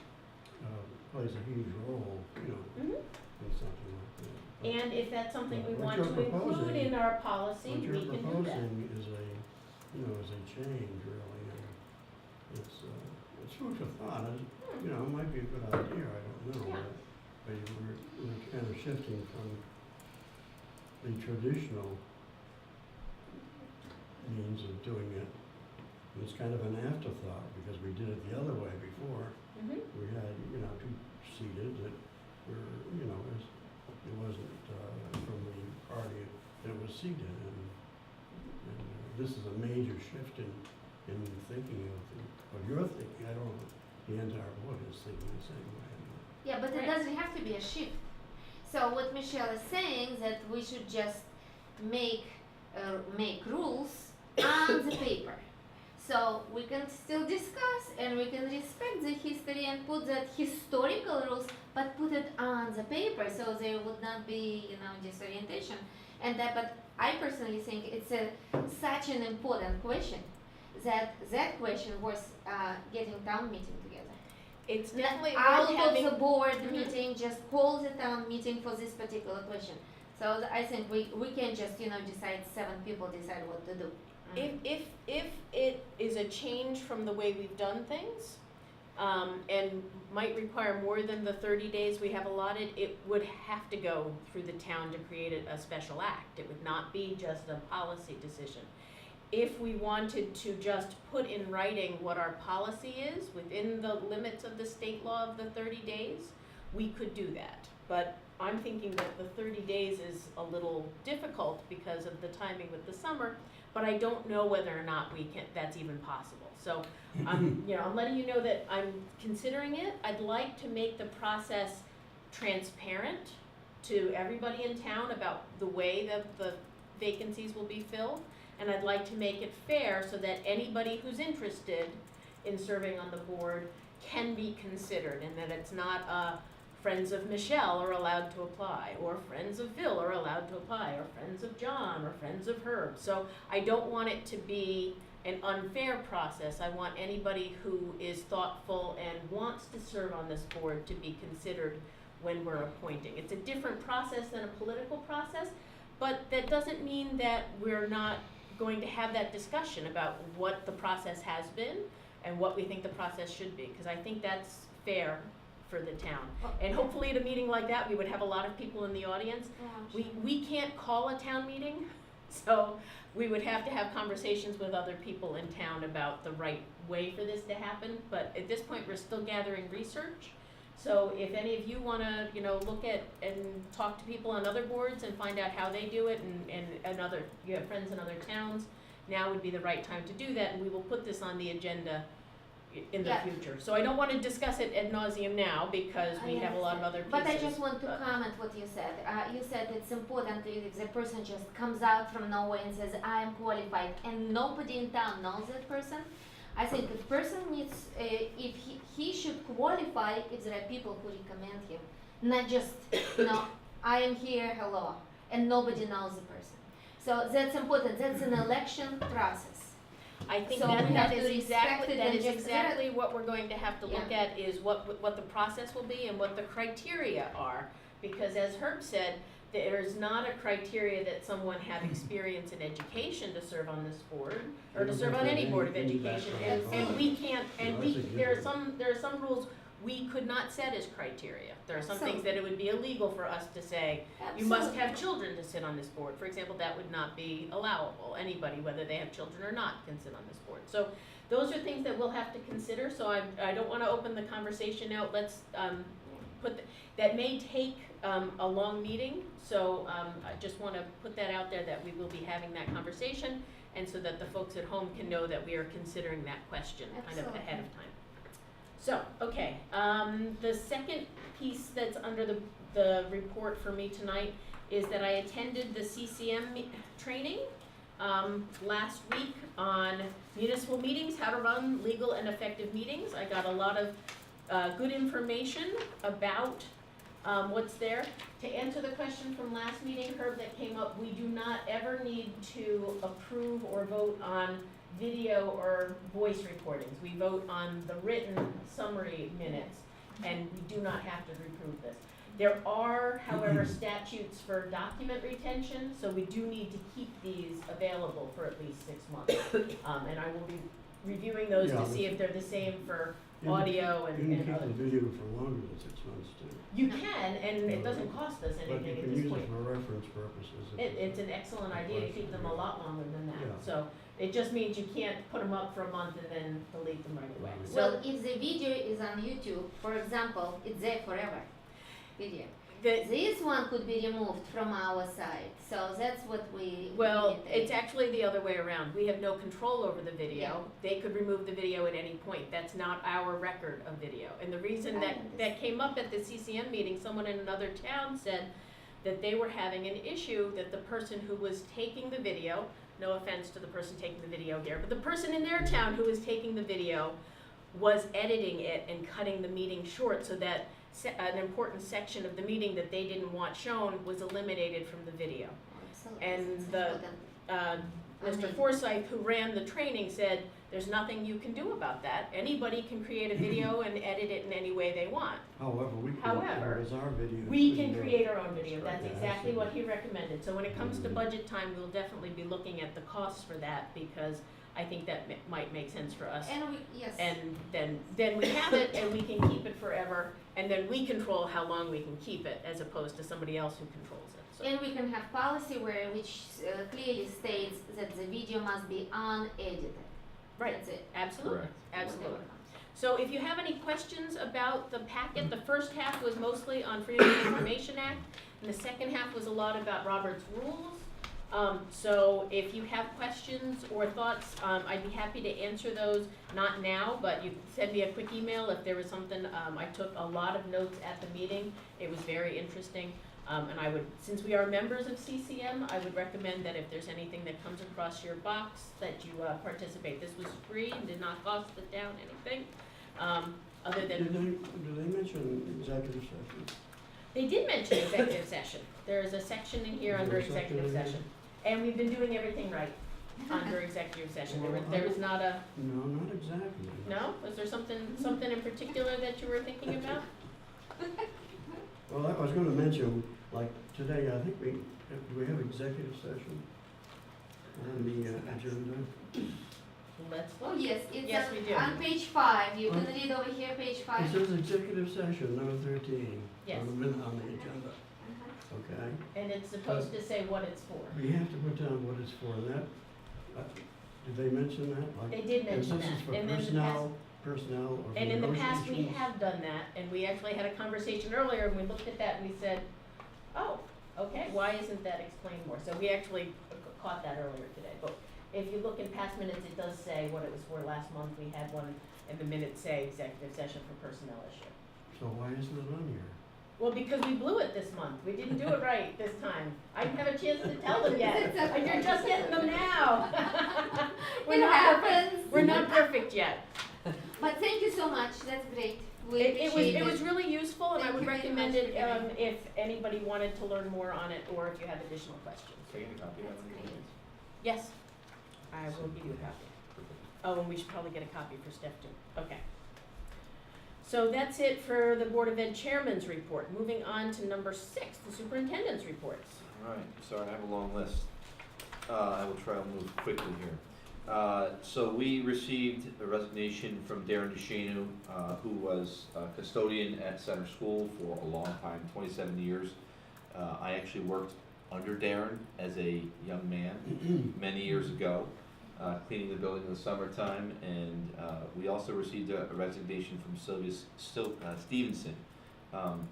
plays a huge role, Mhm. in something like that. But And if that's something we What want you're to include proposing- in our policy, What we you're can do that. proposing is a change, really, and it's food for thought, it might be a good idea, I don't know. Yeah. But we're kind of shifting from the traditional means of doing it. It's kind of an afterthought, because we did it the other way before. Mhm. We had, two seated that were, it wasn't from the party that was seated, and this is a major shift in thinking of your thinking. I don't know if the entire board is thinking the same way. Yeah, but it Right. doesn't have to be a shift. So what Michelle is saying, that we should just make rules on the paper. So we can still discuss and we can respect the history and put that historical rules, but put it on the paper so there would not be, disorientation. And but I personally think it's such an important question that question was getting town meeting together. It's definitely Out worth of having. the board Mhm. meeting, just call the town meeting for this particular question. So I think we can just, decide, 7 people decide what to do. If it is a change from the way we've done things, and might require more than the 30 days we have allotted, it would have to go through the town to create a special act. It would not be just a policy decision. If we wanted to just put in writing what our policy is within the limits of the state law of the 30 days, we could do that. But I'm thinking that the 30 days is a little difficult because of the timing with the summer, but I don't know whether or not that's even possible. So I'm letting you know that I'm considering it. I'd like to make the process transparent to everybody in town about the way that the vacancies will be filled. And I'd like to make it fair so that anybody who's interested in serving on the board can be considered, and that it's not a friends of Michelle are allowed to apply, or friends of Phil are allowed to apply, or friends of John, or friends of Herb. So I don't want it to be an unfair process. I want anybody who is thoughtful and wants to serve on this board to be considered when we're appointing. It's a different process than a political process, but that doesn't mean that we're not going to have that discussion about what the process has been and what we think the process should be, because I think that's fair for the town. And hopefully at a meeting like that, we would have a lot of people in the audience. We can't call a town meeting, so we would have to have conversations with other people in town about the right way for this to happen. But at this point, we're still gathering research. So if any of you wanna, look at and talk to people on other boards and find out how they do it, and you have friends in other towns, now would be the right time to do that, and we will put this on the agenda in the Yeah. future. So I don't wanna discuss it ad nauseum now, because we have a lot of other pieces. But I just want to comment what you said. You said it's important if the person just comes out from nowhere and says, I am qualified, and nobody in town knows that person. I think the person needs, if he should qualify if there are people who recommend him, not just, I am here, hello, and nobody knows the person. So that's important. That's an election process. I think So that we have that to is respect exactly, it that and is just- exactly what we're going to have to look Yeah. at, is what the process will be and what the criteria are. Because as Herb said, there is not a criteria that someone have experience in education to serve on this board, or to serve on any board of education. And we can't, and there are some rules we could not set as criteria. There are some things that it would be illegal for us to say, you must have children to sit on this board. For example, that would not be allowable. Anybody, whether they have children or not, can sit on this board. So those are things that we'll have to consider, so I don't wanna open the conversation out. Let's, that may take, a long meeting, so, I just wanna put that out there, that we will be having that conversation, and so that the folks at home can know that we are considering that question kind of ahead of time. So, okay, the second piece that's under the report for me tonight is that I attended the CCM training last week on municipal meetings, how to run legal and effective meetings. I got a lot of good information about what's there. To answer the question from last meeting, Herb, that came up, we do not ever need to approve or vote on video or voice recordings. We vote on the written summary minutes, and we do not have to reprove this. There are, however, statutes for document retention, so we do need to keep these available for at least 6 months. And I will be reviewing those to see if they're the same for audio and You can other. keep the video for longer than 6 months too. You can, and it doesn't cost us But you anything at can this use point. it for reference purposes. It's an excellent idea to keep them a lot longer than that. Yeah. So it just means you can't put them up for a month and then delete them right away. Right. So Well, if the video is on YouTube, for example, it's there forever, video. This one could be removed from our site, so that's what we. Well, need to- it's actually the other way around. We have no control over the video. Yeah. They could remove the video at any point. That's not our record of video. And the reason I that understand. came up at the CCM meeting, someone in another town said that they were having an issue, that the person who was taking the video, no offense to the person taking the video here, but the person in their town who was taking the video was editing it and cutting the meeting short, so that an important section of the meeting that they didn't want shown was eliminated from the video. Absolutely, and it's the- important. Mr. Forsythe, who ran the training, said, there's nothing you can do about that. Anybody can create a video and edit it in any way they want. However, we can, However, as our video. We can create our own video, that's Yeah, exactly absolutely. what he recommended. So when it comes to budget time, we'll definitely be looking at the costs for that, because I think that might make sense for us. And we, yes. And then we have it, and we can keep it forever, and then we control how long we can keep it, as opposed to somebody else who controls it, so. And we can have policy which clearly states that the video must be unedited. Right, That's it. absolutely, Correct. absolutely. Whatever comes. So if you have any questions about the packet, the first half was mostly on Freedom of Information Act, and the second half was a lot about Robert's rules. So if you have questions or thoughts, I'd be happy to answer those, not now, but you can send me a quick email if there was something. I took a lot of notes at the meeting, it was very interesting. And I would, since we are members of CCM, I would recommend that if there's anything that comes across your box, that you participate. This was free and did not cost the town anything. other than, Do they mention executive session? they did mention executive session. There is a section in here Is under there a section executive in here? session. And we've been doing everything right under executive session. There was not a, No, not exactly. no? Was there something in particular that you were thinking about? Well, I was gonna mention, like, today, I think do we have executive session on the agenda? Let's Oh, look. yes, it's Yes, we do. on page 5, you can read over here, page 5. It says executive session, number 13. Yes. On the agenda, Uh-huh. okay? And it's supposed to say what it's for. We have to put down what it's for, and that, did they mention that? Like, They did mention This that. is for And in the past, personnel or for and in the past, we negotiations? have done that, and we actually had a conversation earlier, and we looked at that and we said, oh, okay, why isn't that explained more? So we actually caught that earlier today, but if you look in past minutes, it does say what it was for. Last month, we had one, and the minutes say executive session for personnel issue. So why isn't it on here? Well, because we blew it this month, we didn't do it right this time. I didn't have a chance to tell them yet, It's okay. you're just getting them now. We're It not perfect. happens. We're not perfect yet. But thank you so much, that's great. We It appreciate was really useful, and I Thank would you very recommend much it, for doing if anybody wanted to learn more on it, or if you have additional questions. Taking a copy of That's it. great. Yes, I will give you a copy. Oh, and we should probably get a copy for Steph too. Okay. So that's it for the Board of Ed Chairman's report. Moving on to number 6, the superintendent's reports. All right, sorry, I have a long list. I will try to move quickly here. So we received a resignation from Darren DeShanu, who was a custodian at Center School for a long time, 27 years. I actually worked under Darren as a young man many years ago, cleaning the building in the summertime, and we also received a resignation from Sylvia Stevenson.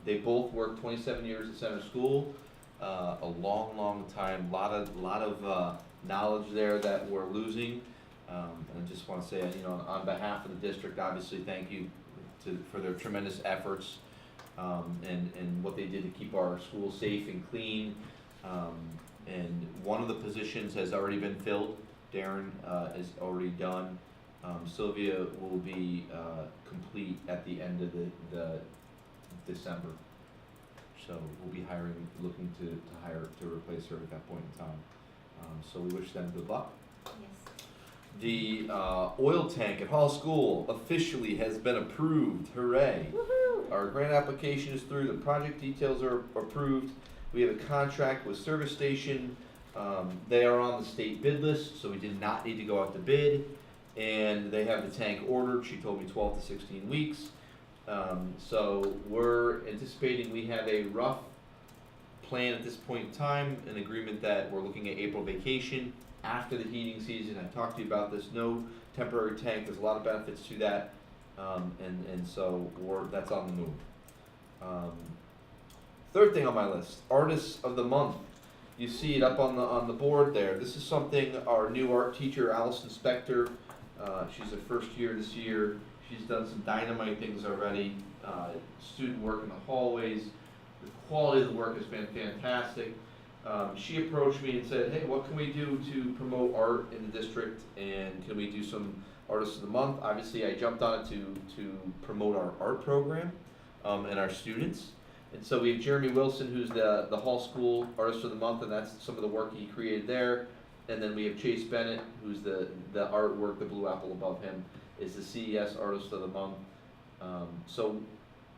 They both worked 27 years at Center School, a long, long time, lot of knowledge there that we're losing. And I just want to say, on behalf of the district, obviously, thank you for their tremendous efforts, and what they did to keep our schools safe and clean. And one of the positions has already been filled. Darren is already done. Sylvia will be complete at the end of the December. So we'll be looking to replace her at that point in time. So we wish them good luck. Yes. The oil tank at Hall School officially has been approved. Hooray! Woohoo! Our grant application is through. The project details are approved. We have a contract with Service Station. They are on the state bid list, so we did not need to go out to bid. And they have the tank ordered. She told me 12 to 16 weeks. So we're anticipating we have a rough plan at this point in time, an agreement that we're looking at April vacation after the heating season. I talked to you about this. No temporary tank. There's a lot of benefits to that, and so that's on the move. Third thing on my list: Artists of the Month. You see it up on the board there. This is something our new art teacher, Allison Spector. She's a first year this year. She's done some dynamite things already. Student work in the hallways. The quality of the work has been fantastic. She approached me and said, hey, what can we do to promote art in the district, and can we do some Artists of the Month? Obviously, I jumped on it to promote our art program and our students. And so we have Jeremy Wilson, who's the Hall School Artist of the Month, and that's some of the work he created there. And then we have Chase Bennett, who's the artwork, the blue apple above him, is the CES Artist of the Month. So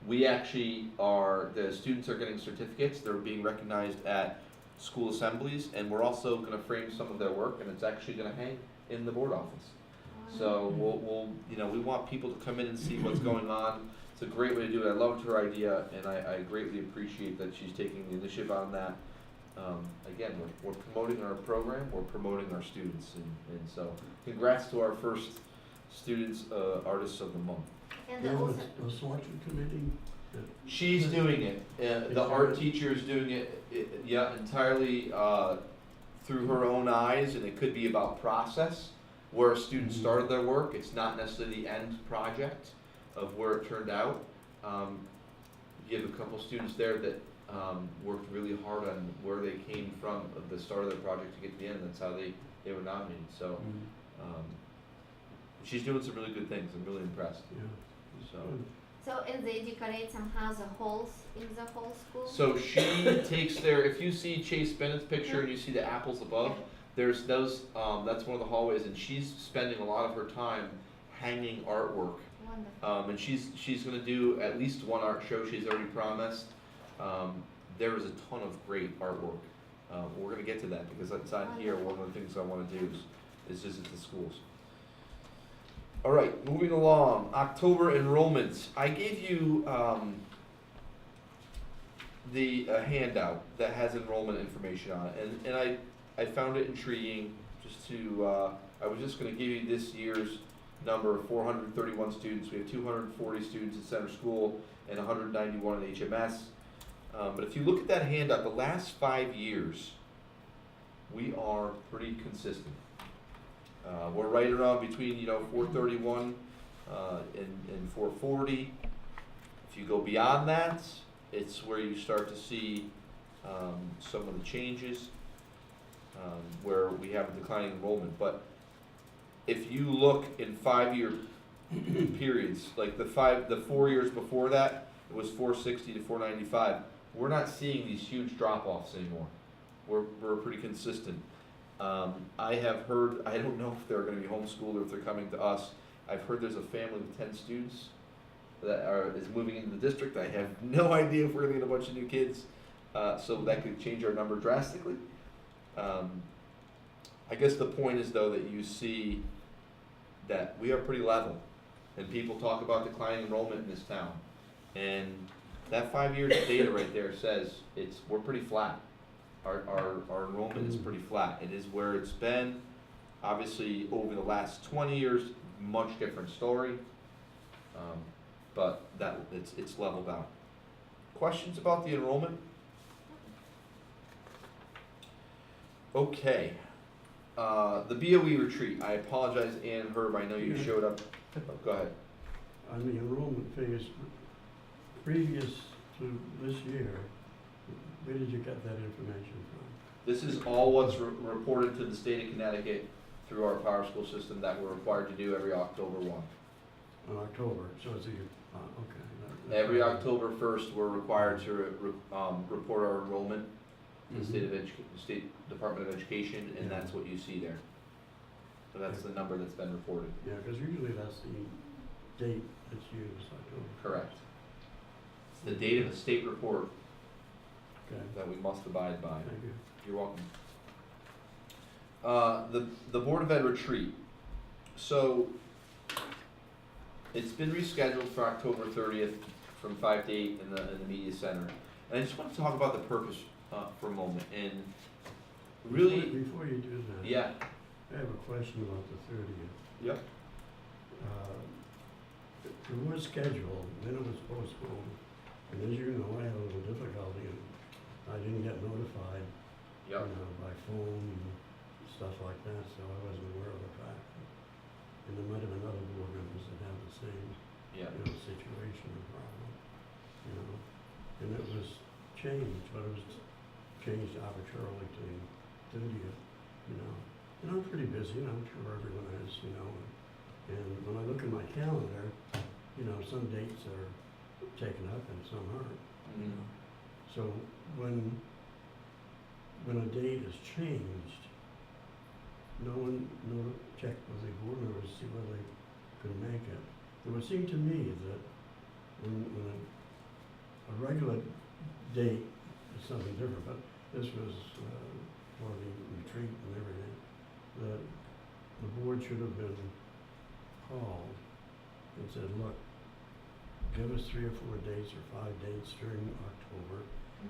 we actually the students are getting certificates. They're being recognized at school assemblies, and we're also going to frame some of their work, and it's actually going to hang in the board office. So we'll we want people to come in and see what's going on. It's a great way to do it. I loved her idea, and I greatly appreciate that she's taking the initiative on that. Again, we're promoting our program, we're promoting our students, and so congrats to our first students, Artists of the Month. And There was also, a selection committee that She's doing it. The art teacher is doing it, entirely through her own eyes, and it could be about process, where a student started their work. It's not necessarily the end project of where it turned out. You have a couple students there that worked really hard on where they came from at the start of their project to get to the end. That's how they were nominated. So she's doing some really good things. I'm really impressed. yeah. So So, and they decorate somehow the halls in the whole school? So she takes if you see Chase Bennett's picture and you see the apples above, there's those, that's one of the hallways, and she's spending a lot of her time hanging artwork. Wonderful. And she's gonna do at least one art show she's already promised. There is a ton of great artwork. We're gonna get to that because it's on here, one of the things I wanna do is visit the schools. All right, moving along, October enrollments. I gave you, the handout that has enrollment information on it, and I found it intriguing just to, I was just gonna give you this year's number of 431 students. We have 240 students at center school and 191 at HMS. But if you look at that handout, the last 5 years, we are pretty consistent. We're right around between, 431 and 440. If you go beyond that, it's where you start to see some of the changes, where we have a declining enrollment. But if you look in 5-year periods, like the 4 years before that, it was 460 to 495. We're not seeing these huge drop-offs anymore. We're pretty consistent. I have heard, I don't know if they're gonna be homeschooled or if they're coming to us. I've heard there's a family with 10 students that is moving into the district. I have no idea if we're gonna get a bunch of new kids, so that could change our number drastically. I guess the point is though that you see that we are pretty level, and people talk about declining enrollment in this town, and that 5 years of data right there says we're pretty flat. Our enrollment is pretty flat. It is where it's been. Obviously, over the last 20 years, much different story, but that it's leveled out. Questions about the enrollment? Okay. The BoE retreat. I apologize, Ann Herb. I know you showed up. Go ahead. On the enrollment phase, previous to this year, where did you get that information from? This is all what's reported to the state of Connecticut through our power school system that we're required to do every October 1. On October, so it's okay. Every October 1st, we're required to report our enrollment to the State Department of Education, and that's what you see there. So that's the number that's been reported. Yeah, because usually that's the date that's used, October. Correct. It's the date of the state report Okay, that we must abide by. thank you. You're welcome. The Board of Ed retreat. So it's been rescheduled for October 30th from 5 to 8 in the media center. And I just want to talk about the purpose for a moment. And really, Before you do that. yeah, I have a question about the 30th. yep, It was scheduled, then it was postponed, and as you know, I had a little difficulty, and I didn't get notified, yep, by phone and stuff like that, so I wasn't aware of the fact. And there might have been other board members that had the same, yeah. situation or problem, and it was changed, but it was changed arbitrarily to the 30th, and I'm pretty busy, and I'm sure everyone is, and when I look at my calendar, some dates are taken up and some aren't. Mhm. So when a date is changed, no one checked with the board members to see whether they could make it. It would seem to me that when a regular date is something different, but this was for the retreat and everything, that the board should have been called and said, look, give us 3 or 4 dates or 5 dates during October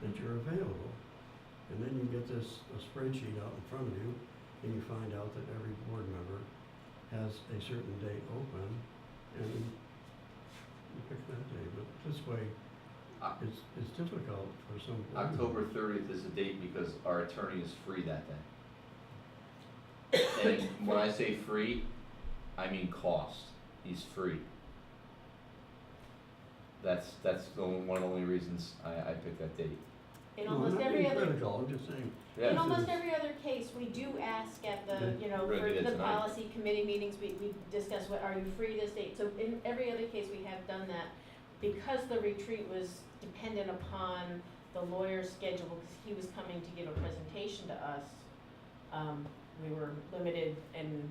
that you're available. And then you get a spreadsheet out in front of you, and you find out that every board member has a certain date open, and you pick that day. But this way, it's difficult for some board October members. 30th is the date because our attorney is free that day. And when I say free, I mean cost. He's free. That's one of the only reasons I picked that date. In No, almost I'm not every being other, critical, I'm just saying. Yeah. in almost every other case, we do ask at the, We're gonna do for that the tonight. policy committee meetings, we discuss are you free this date? So in every other case, we have done that. because the retreat was dependent upon the lawyer's schedule, because he was coming to give a presentation to us, we were limited and,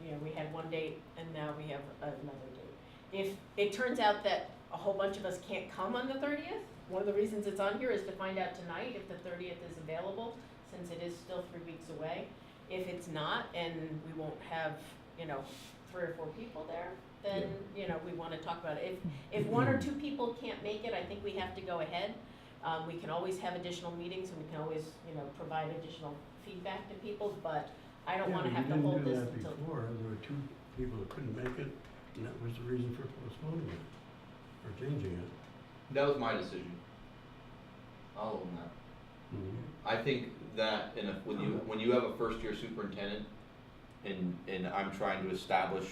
you know, we had one date and now we have another date. If it turns out that a whole bunch of us can't come on the 30th, one of the reasons it's on here is to find out tonight if the 30th is available, since it is still 3 weeks away. If it's not, and we won't have, you know, 3 or 4 people there, then, you know, we wanna talk about it. If 1 or 2 people can't make it, I think we have to go ahead. We can always have additional meetings and we can always, you know, provide additional feedback to people, but I don't wanna have to hold this Yeah, we until. didn't do that before, there were 2 people that couldn't make it, and that was the reason for postponing it, or changing it. That was my decision. I'll own that. I think that when you have a first year superintendent and I'm trying to establish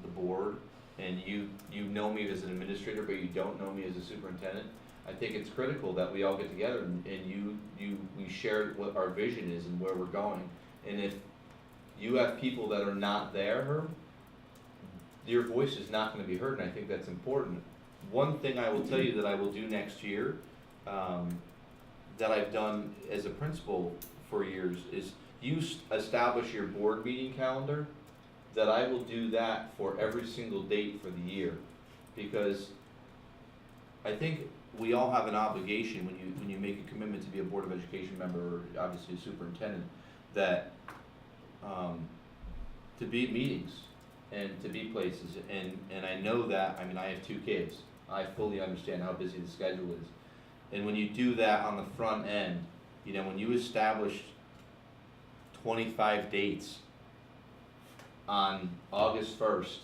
the board and you know me as an administrator but you don't know me as a superintendent, I think it's critical that we all get together and we share what our vision is and where we're going. And if you have people that are not there, your voice is not gonna be heard, and I think that's important. One thing I will tell you that I will do next year, that I've done as a principal for years, is establish your board meeting calendar, that I will do that for every single date for the year. Because I think we all have an obligation when you make a commitment to be a Board of Education member, or obviously a superintendent, that, to be at meetings and to be places, and I know that, I mean, I have 2 kids, I fully understand how busy the schedule is. And when you do that on the front end, you know, when you establish 25 dates on August 1st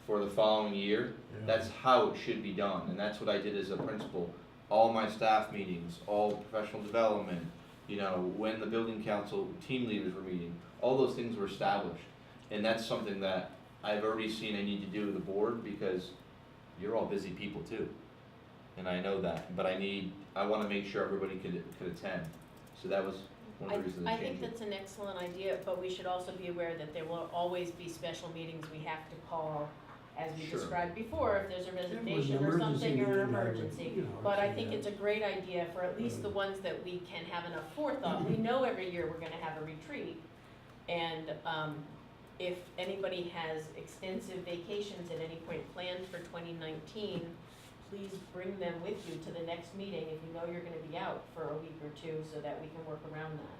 for the following year, Yeah. that's how it should be done, and that's what I did as a principal. All my staff meetings, all professional development, you know, when the building council team leaders were meeting, all those things were established. And that's something that I've already seen I need to do with the board, because you're all busy people too. And I know that, but I wanna make sure everybody could attend. So that was one of the reasons I I changed think it. that's an excellent idea, but we should also be aware that there will always be special meetings we have to call, as we Sure. described before, if there's a If it was an resignation or emergency something, or an meeting, I would, emergency. you know, But I say think that. it's a great idea for at least the ones that we can have enough forethought. We know every year we're gonna have a retreat, and, if anybody has extensive vacations at any point planned for 2019, please bring them with you to the next meeting if you know you're gonna be out for a week or 2, so that we can work around that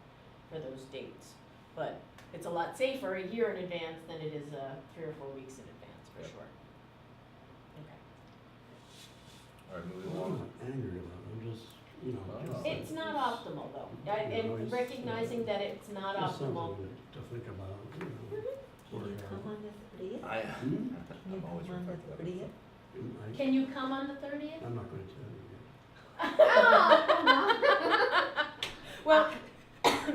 for those dates. But it's a lot safer a year in advance than it is 3 or 4 weeks in advance, for Yep. sure. Okay. Alright, moving I'm along. not angry about it, I'm just, you know, Oh. just. It's not optimal though, You know, and it's, recognizing that it's not Just optimal. something to think about, you know. Can you come on the 30th? Hmm? Can you I'm always come on the reflective of it. 30th? Can you come on the 30th? I'm not gonna tell you yet. Oh, come on. Well,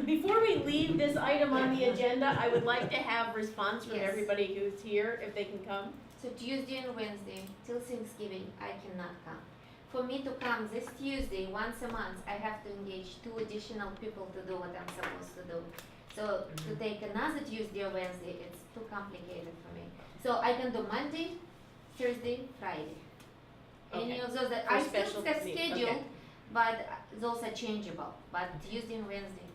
before we leave this item on the agenda, I would like to have response from Yes. everybody who's here, if they can come. So Tuesday and Wednesday till Thanksgiving, I cannot come. For me to come this Tuesday, once a month, I have to engage 2 additional people to do what I'm supposed to do. So to take another Tuesday or Wednesday, it's too complicated for me. So I can do Monday, Thursday, Friday. Any Okay. of those that For I still special have meet- scheduled, okay. but those are changeable. But Tuesday and Wednesday,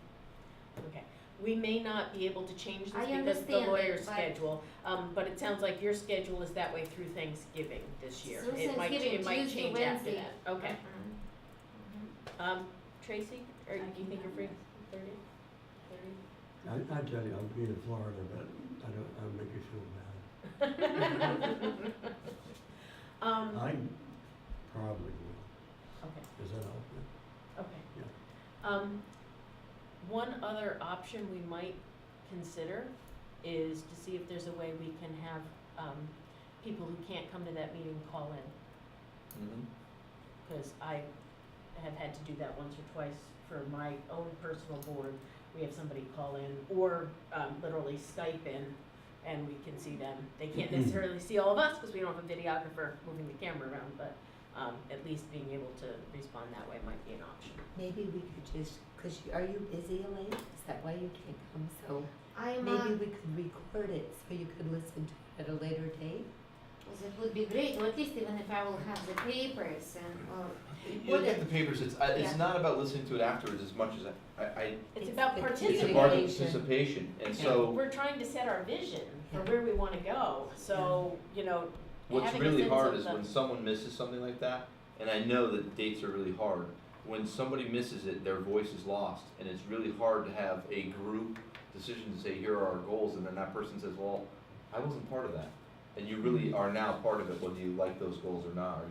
Okay. We may not be able to change I this because of the understand it, lawyer's but- schedule, but it sounds like your schedule is that way through Thanksgiving this year. Through It might Thanksgiving, Tuesday, change after Wednesday. that, okay. Mhm. Tracy, or I do you can think you're free, come. 30? I tell you, I'll be in Florida, but I'll make you feel bad. I probably will, Okay. is that all? Okay. Yeah. One other option we might consider is to see if there's a way we can have, people who can't come to that meeting call in. Mhm. Cause I have had to do that once or twice for my own personal board. We have somebody call in, or, literally Skype in, and we can see them. They can't necessarily see all of us, cause we don't have a videographer moving the camera around, but, at least being able to respond that way might be an option. Maybe we could just, are you busy, Elaine? Is that why you can't come? So I'm maybe we could record it so you could listen to it at a later date? Because it would be great, or at least even if I will have the papers and, or You look report at the it. papers, it's Yeah. not about listening to it afterwards as much as It's about the it's participating. about Communication. participation, and so We're trying to set our vision for where we wanna go, so, you know, what's having a really sense hard of is the- when someone misses something like that, and I know that dates are really hard. When somebody misses it, their voice is lost, and it's really hard to have a group decision to say, here are our goals, and then that person says, well, I wasn't part of that. And you really are now part of it, whether you like those goals or not, or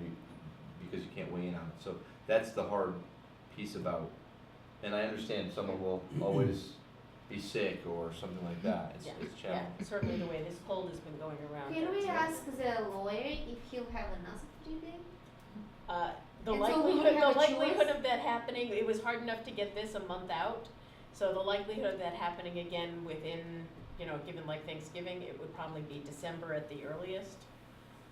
because you can't weigh in on it. So that's the hard piece about, and I understand someone will always be sick or something like that, it's yeah, challenging. certainly the way this cold has been going around. Can we that's- ask the lawyer if he'll have another 3 day? The And so we would likelihood, have the a likelihood choice? of that happening, it was hard enough to get this a month out. So the likelihood of that happening again within, you know, given like Thanksgiving, it would probably be December at the earliest.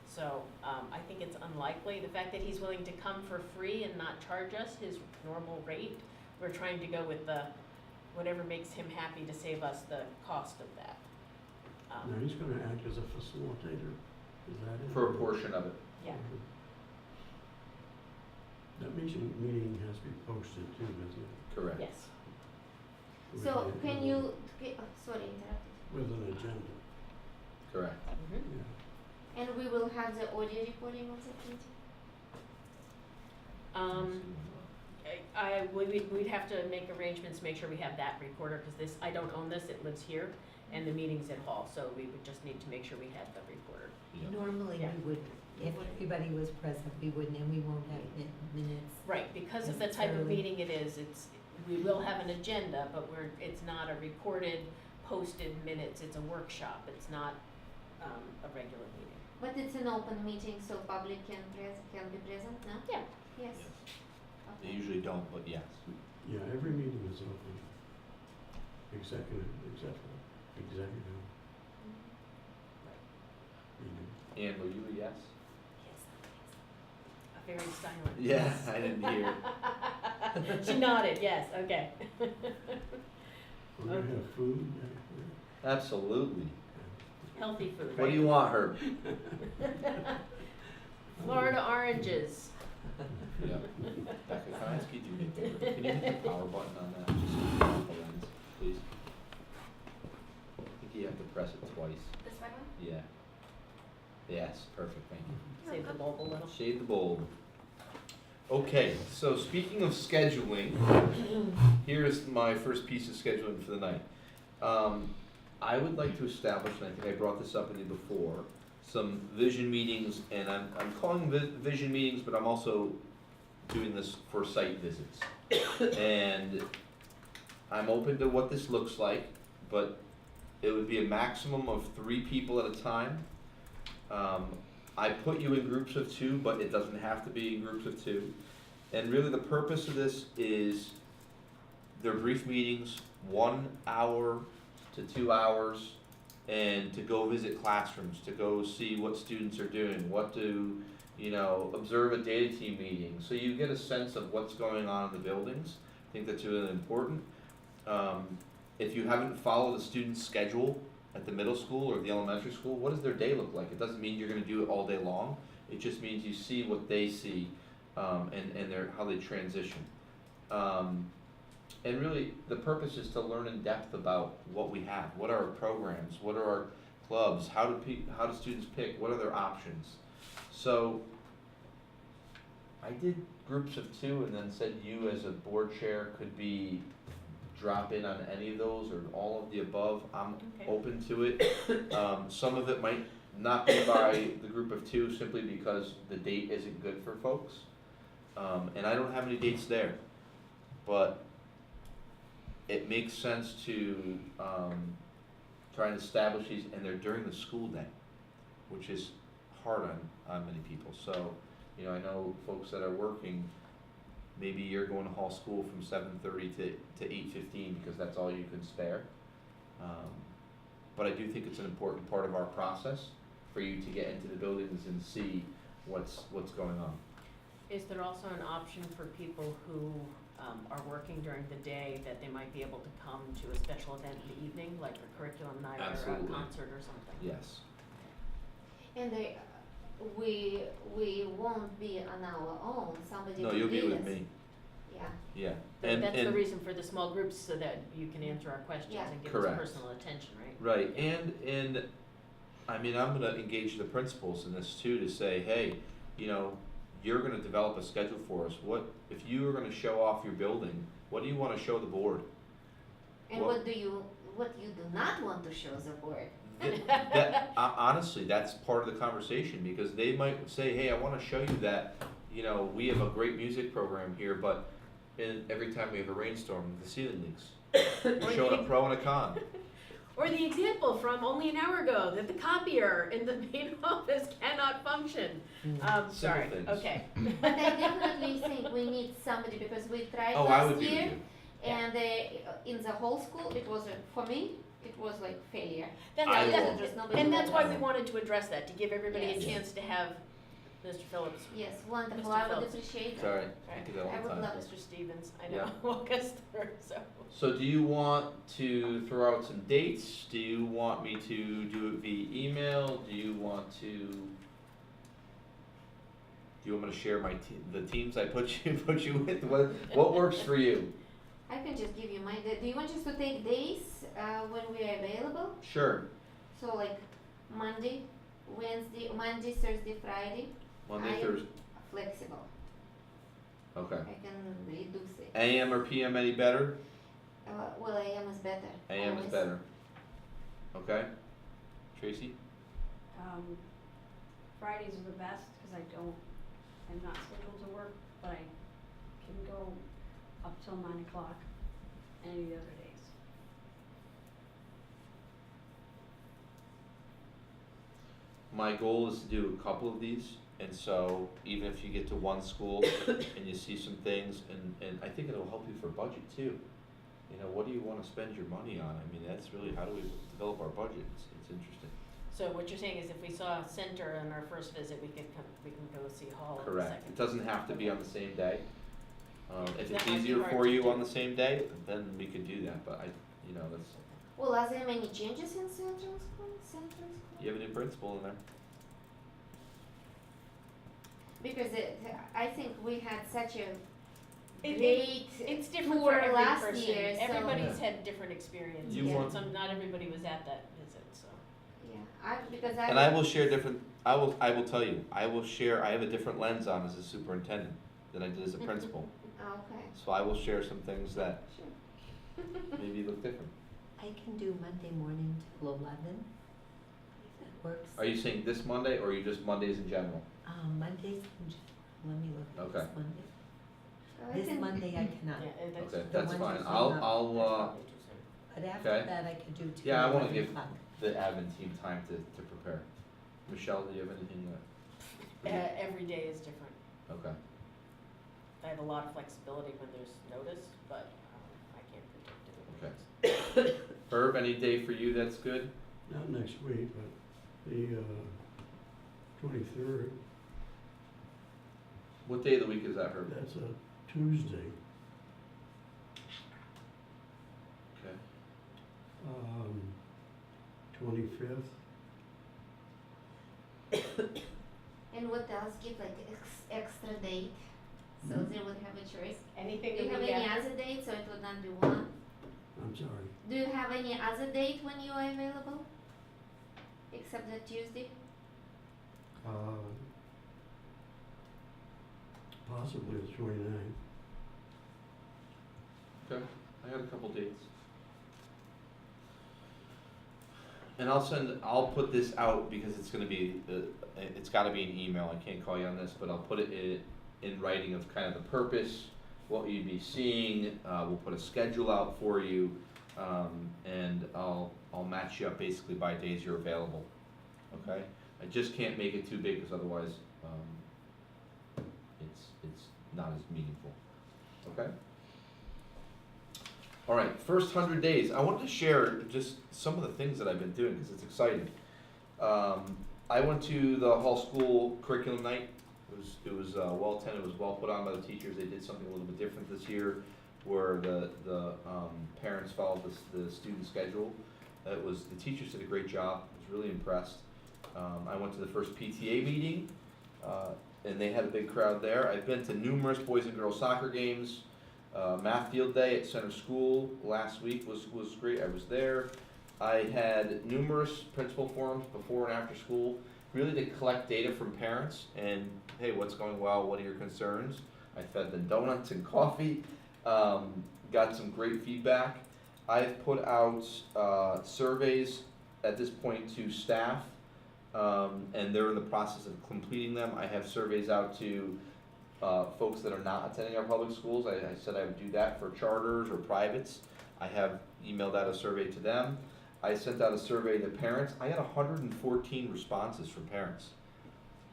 So, I think it's unlikely. The fact that he's willing to come for free and not charge us his normal rate, we're trying to go with the, whatever makes him happy to save us the cost of that. Now, he's gonna act as a facilitator, is that it? For a portion of it. Yeah. That meeting has to be posted too, doesn't it? Correct. Yes. So can you, sorry, interrupted. With an agenda, Correct. Mhm. yeah. And we will have the audio recording of that meeting? We'd have to make arrangements, make sure we have that recorder, cause this, I don't own this, it lives here, and the meeting's at Hall, so we would just need to make sure we had the recorder. Yeah. Normally Yeah. we would, if everybody was present, we wouldn't, and we won't have minutes. Right, because of the type of Necessarily. meeting it is, we will have an agenda, but it's not a recorded, posted minutes, it's a workshop, it's not, a regular meeting. But it's an open meeting, so public can be present, no? Yeah. Yes. They Okay. usually don't, but yes. Yeah, every meeting is open, except for executive meeting. Ann, were you a yes? A very silent. Yeah, I didn't hear. She nodded, yes, okay. We're gonna have food after. Absolutely. Healthy food, right? What do you want, Herb? Florida oranges. Yeah. Becca, can I ask you to do me a favor? Can you hit the power button on that, just so you can hit the lens, please? I think you have to press it twice. This one? Yeah. Yes, perfect, thank you. Save the bulb a little. Shade the bulb. Okay, so speaking of scheduling, here's my first piece of scheduling for the night. I would like to establish, and I think I brought this up with you before, some vision meetings, and I'm calling them vision meetings, but I'm also doing this for site visits. And I'm open to what this looks like, but it would be a maximum of 3 people at a time. I put you in groups of 2, but it doesn't have to be in groups of 2. And really the purpose of this is they're brief meetings, 1 hour to 2 hours, and to go visit classrooms, to go see what students are doing, observe a data team meeting. So you get a sense of what's going on in the buildings. I think that's really important. If you haven't followed a student's schedule at the middle school or the elementary school, what does their day look like? It doesn't mean you're gonna do it all day long. It just means you see what they see, and how they transition. And really, the purpose is to learn in depth about what we have, what are our programs, what are our clubs, how do students pick, what are their options? So, I did groups of 2 and then said you as a board chair could drop in on any of those or all of the above. I'm Okay. open to it. Some of it might not be by the group of 2 simply because the date isn't good for folks. And I don't have any dates there, but it makes sense to try and establish these, and they're during the school day, which is hard on many people. So, I know folks that are working, maybe you're going to hall school from 7:30 to 8:15 because that's all you can spare. But I do think it's an important part of our process for you to get into the buildings and see what's going on. Is there also an option for people who are working during the day that they might be able to come to a special event in the evening, like a curriculum night or a Absolutely. concert or something? Yes. And we won't be on our own, somebody No, will you'll be lead with us. me, Yeah, yeah. That's the And- reason for the small groups, so that you can answer our questions Yeah. and give us Correct. personal attention, right? Right, and, I mean, I'm gonna engage the principals in this too, to say, hey, you know, you're gonna develop a schedule for us, what, if you are gonna show off your building, what do you wanna show the board? and Well- what you do not want to show the board? Honestly, that's part of the conversation, because they might say, hey, I wanna show you that, you know, we have a great music program here, but every time we have a rainstorm, the ceiling leaks. We're showing a pro and a con. Or the example from only an hour ago, that the copier in the main office cannot function. Sorry, things. okay. But I definitely think we need somebody, because we tried Oh, I would last be with year, you. and in the whole school, it was, for me, it was like failure. That's, I that- will. Just nobody and that's why we wanted. wanted to address that, to give everybody a Yes. chance to have Mr. Phillips. Yes, wonderful, Mr. I would Phillips. appreciate It's that. alright, I Right. do that all I the would time. love Mr. Stevens, I Yeah. know, walk us through, so. So do you want to throw out some dates? Do you want me to do it via email? Do you want me to share my the teams I put you with? What works for you? I can just give you my, do you want just to take days, when we are available? Sure. So like Monday, Thursday, Friday, Monday, I- Thursday. flexible, Okay. I can reduce it. AM or PM any better? Well, AM is better. AM is always. better. Okay. Tracy? Fridays are the best, cause I'm not scheduled to work, but I can go up till 9 o'clock any of the other days. My goal is to do a couple of these, and so even if you get to one school and you see some things, and I think it'll help you for budget too. You know, what do you wanna spend your money on? I mean, that's really, how do we develop our budget? It's interesting. So what you're saying is if we saw Center on our first visit, we can go see Hall on the Correct. second. It doesn't have to be on the same day. If That it's might be easier hard for to you do. on the same day, then we could do that, but that's, Well, are there many changes in Central School? you have a new principal in there. Because I think we had such a It- great It's different tour for every last person. year, so. Everybody's had different experiences, You and want- not everybody was at that visit, so. Yeah, because I. And I will share different, I will tell you, I have a different lens on as a superintendent than I did as a principal. Okay, So I will share some things that sure. maybe look different. I can do Monday morning till 11, if that works. Are you saying this Monday, or are you just Mondays in general? Mondays, let me look at this Okay. Monday. So I This think- Monday I cannot, Yeah, and that's. Okay, The that's ones fine. you I'll, signed up. I'll, Probably too soon. but after Okay. that I could do till Yeah, I wanna 11 give- o'clock. the admin team time to prepare. Michelle, do you have anything Every day is different. okay. I have a lot of flexibility when there's notice, but I can't predict it. Okay. Herb, any day for you that's good? Not next week, but the 23rd, What day of the week is that, Herb? that's a Tuesday. Okay. 25th, And what else, give like extra date, so Mhm. they would have a choice. Anything Do you that have we any get, other date, so it would not be one? I'm sorry. Do you have any other date when you are available? Except that Tuesday? Possibly the 29th. Okay, I got a couple dates. And I'll put this out because it's gonna be, it's gotta be an email, I can't call you on this, but I'll put it in writing of kind of the purpose, what you'd be seeing, we'll put a schedule out for you, and I'll match you up basically by days you're available, okay? I just can't make it too big, because otherwise, it's not as meaningful, okay? All right, first 100 days. I wanted to share just some of the things that I've been doing because it's exciting. I went to the Hall School Curriculum Night. It was well attended. It was well put on by the teachers. They did something a little bit different this year, where the parents followed the student schedule. The teachers did a great job. I was really impressed. I went to the first PTA meeting, and they had a big crowd there. I've been to numerous boys and girls soccer games. Math field day at Center School last week was great. I was there. I had numerous principal forums before and after school, really to collect data from parents and, hey, what's going well? What are your concerns? I fed them donuts and coffee. Got some great feedback. I've put out surveys at this point to staff, and they're in the process of completing them. I have surveys out to folks that are not attending our public schools. I said I would do that for charters or privates. I have emailed out a survey to them. I sent out a survey to parents. I got 114 responses from parents.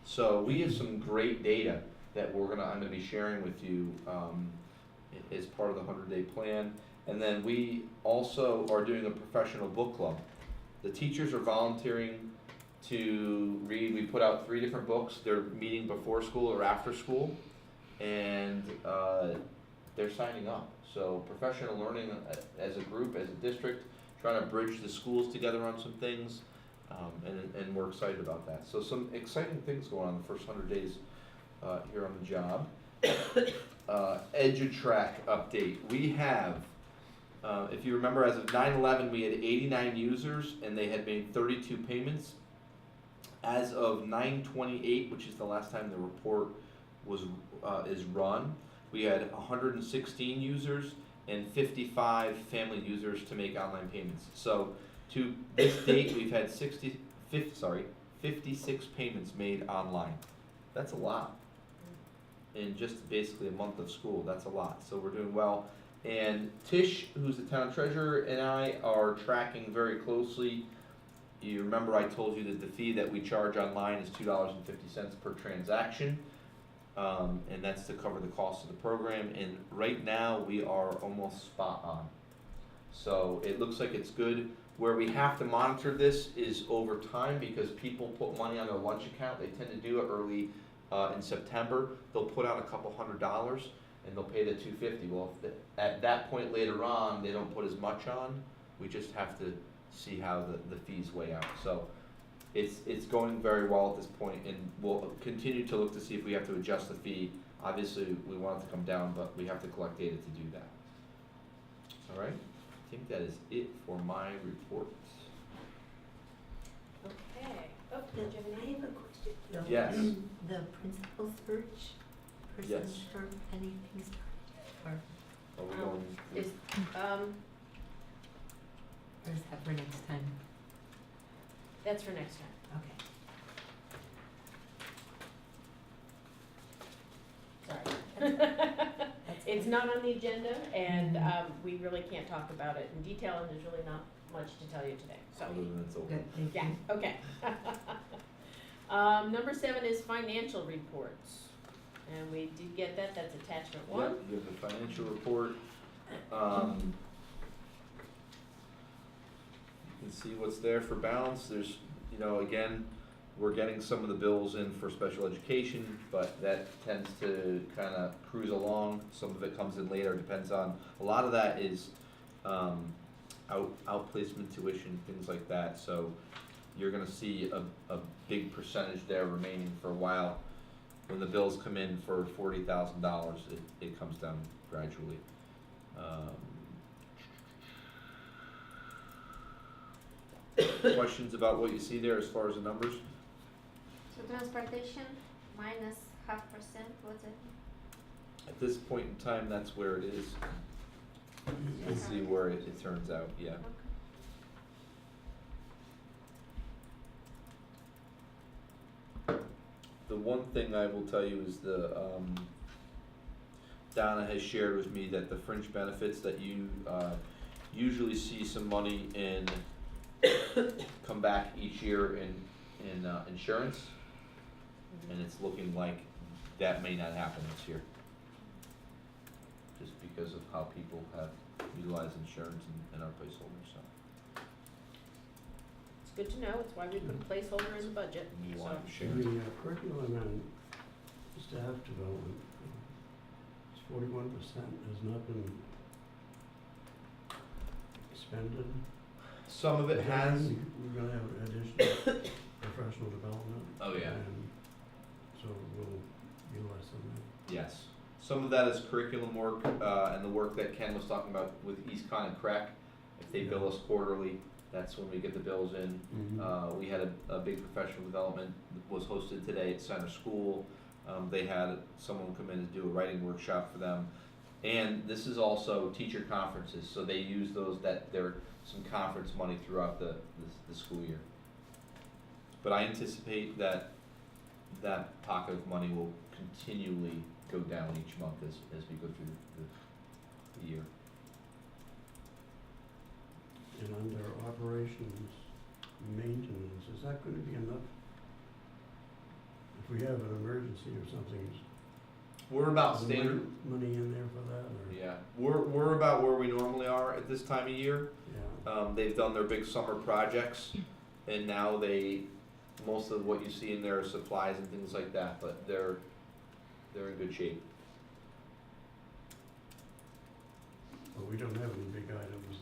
So we have some great data that I'm gonna be sharing with you as part of the 100-day plan. And then we also are doing a professional book club. The teachers are volunteering to read. We put out 3 different books. They're meeting before school or after school, and they're signing up. So professional learning as a group, as a district, trying to bridge the schools together on some things, and we're excited about that. So some exciting things going on the first 100 days here on the job. EduTrack update. We have, if you remember, as of 9/11, we had 89 users, and they had made 32 payments. As of 9/28, which is the last time the report is run, we had 116 users and 55 family users to make online payments. So to this date, we've had 56 payments made online. That's a lot. In just basically a month of school, that's a lot. So we're doing well. And Tish, who's the town treasurer, and I are tracking very closely. You remember I told you that the fee that we charge online is $2.50 per transaction. And that's to cover the cost of the program, and right now we are almost spot on. So it looks like it's good. Where we have to monitor this is over time, because people put money on their lunch account. They tend to do it early in September. They'll put out a couple $100 and they'll pay the $250. Well, if at that point later on they don't put as much on, we just have to see how the fees weigh out. So it's going very well at this point, and we'll continue to look to see if we have to adjust the fee. Obviously, we want it to come down, but we have to collect data to do that. All right, I think that is it for my report. Okay. Oh, did you have I any? have a question. Yes. The principal search, person Yes. start, anything started, Are we going? Is, or is that for next time? that's for next time. Okay. Sorry. It's not on the agenda, and we really can't talk about it in detail, and there's really not much to tell you today, so. Other than it's over. Good, thank you. Yeah, okay. Number 7 is financial reports, and we did get that, that's attachment 1. Yep, you have the financial report. You can see what's there for balance. There's, again, we're getting some of the bills in for special education, but that tends to kind of cruise along. Some of it comes in later, depends on, a lot of that is outplacement tuition, things like that. So you're gonna see a big percentage there remaining for a while. When the bills come in for $40,000, it comes down gradually. Questions about what you see there as far as the numbers? So transportation minus 0.5%, what's it? At this point in time, that's where it is. We'll see where it turns out, yeah. The one thing I will tell you is Donna has shared with me that the fringe benefits that you usually see some money in come back each year in insurance, and it's looking like that may not happen this year, just because of how people have utilized insurance in our placeholders. So It's good to know, it's why we put a placeholder in the budget, we so. want to share. The curriculum and staff development, it's 41% has not been expended. Some of it has. We're gonna have additional professional development. Oh, yeah. And so we'll utilize some of that. Yes. Some of that is curriculum work, and the work that Ken was talking about with East Con and Crack. If they bill us quarterly, that's when we get the bills in. We had a big professional development that was hosted today at Center School. They had someone come in and do a writing workshop for them. And this is also teacher conferences, so they use those, they're some conference money throughout the school year. But I anticipate that pocket of money will continually go down each month as we go through the year. And under operations maintenance, is that gonna be enough? If we have an emergency or something, is We're about the standard. money in there for that, or? Yeah, we're about where we normally are at this time of year. Yeah, They've done their big summer projects, and now most of what you see in there are supplies and things like that, but they're in good shape. but we don't have any big items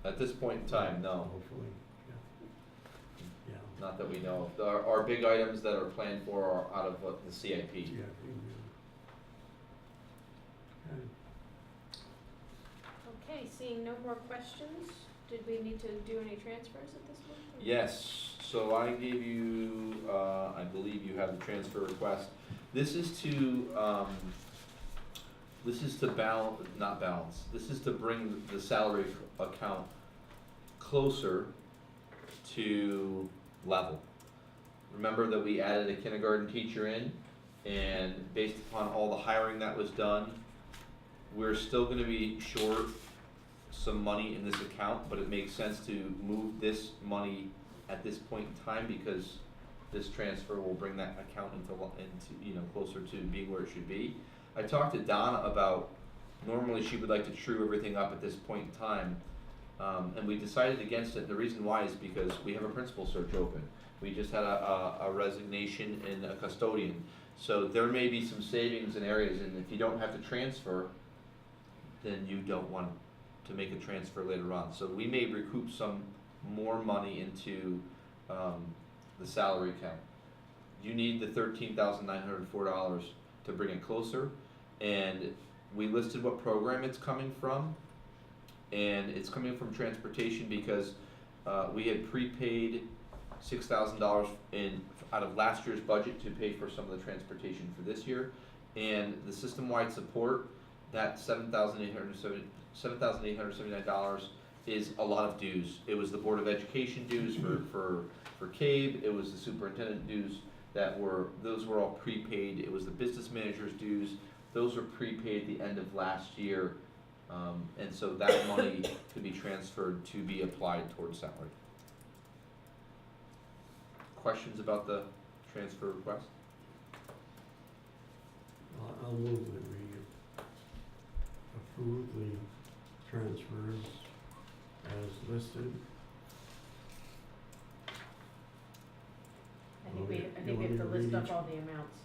At this point in time, no, hopefully, yeah. not that we know of. Our big items that are planned for are out of the CIP. Yeah, yeah. Okay. Okay, seeing no more questions, did we need to do any transfers at this point? or- Yes, so I gave you, I believe you have the transfer request. This is to this is to bring the salary account closer to level. Remember that we added a kindergarten teacher in, and based upon all the hiring that was done, we're still gonna be short some money in this account, but it makes sense to move this money at this point in time because this transfer will bring that account into closer to being where it should be. I talked to Donna about, normally she would like to true everything up at this point in time, and we decided against it. The reason why is because we have a principal search open. We just had a resignation in a custodian. So there may be some savings in areas, and if you don't have to transfer, then you don't want to make a transfer later on. So we may recoup some more money into the salary account. You need the $13,904 to bring it closer, and we listed what program it's coming from, and it's coming from transportation because we had prepaid $6,000 out of last year's budget to pay for some of the transportation for this year, and the system-wide support, that $7,879 is a lot of dues. It was the Board of Education dues for CABE, it was the superintendent dues those were all prepaid, it was the business manager's dues, those were prepaid the end of last year, and so that money could be transferred to be applied towards salary. Questions about the transfer request? I'll move that we approve the transfers as listed. I think we have to list up all the amounts.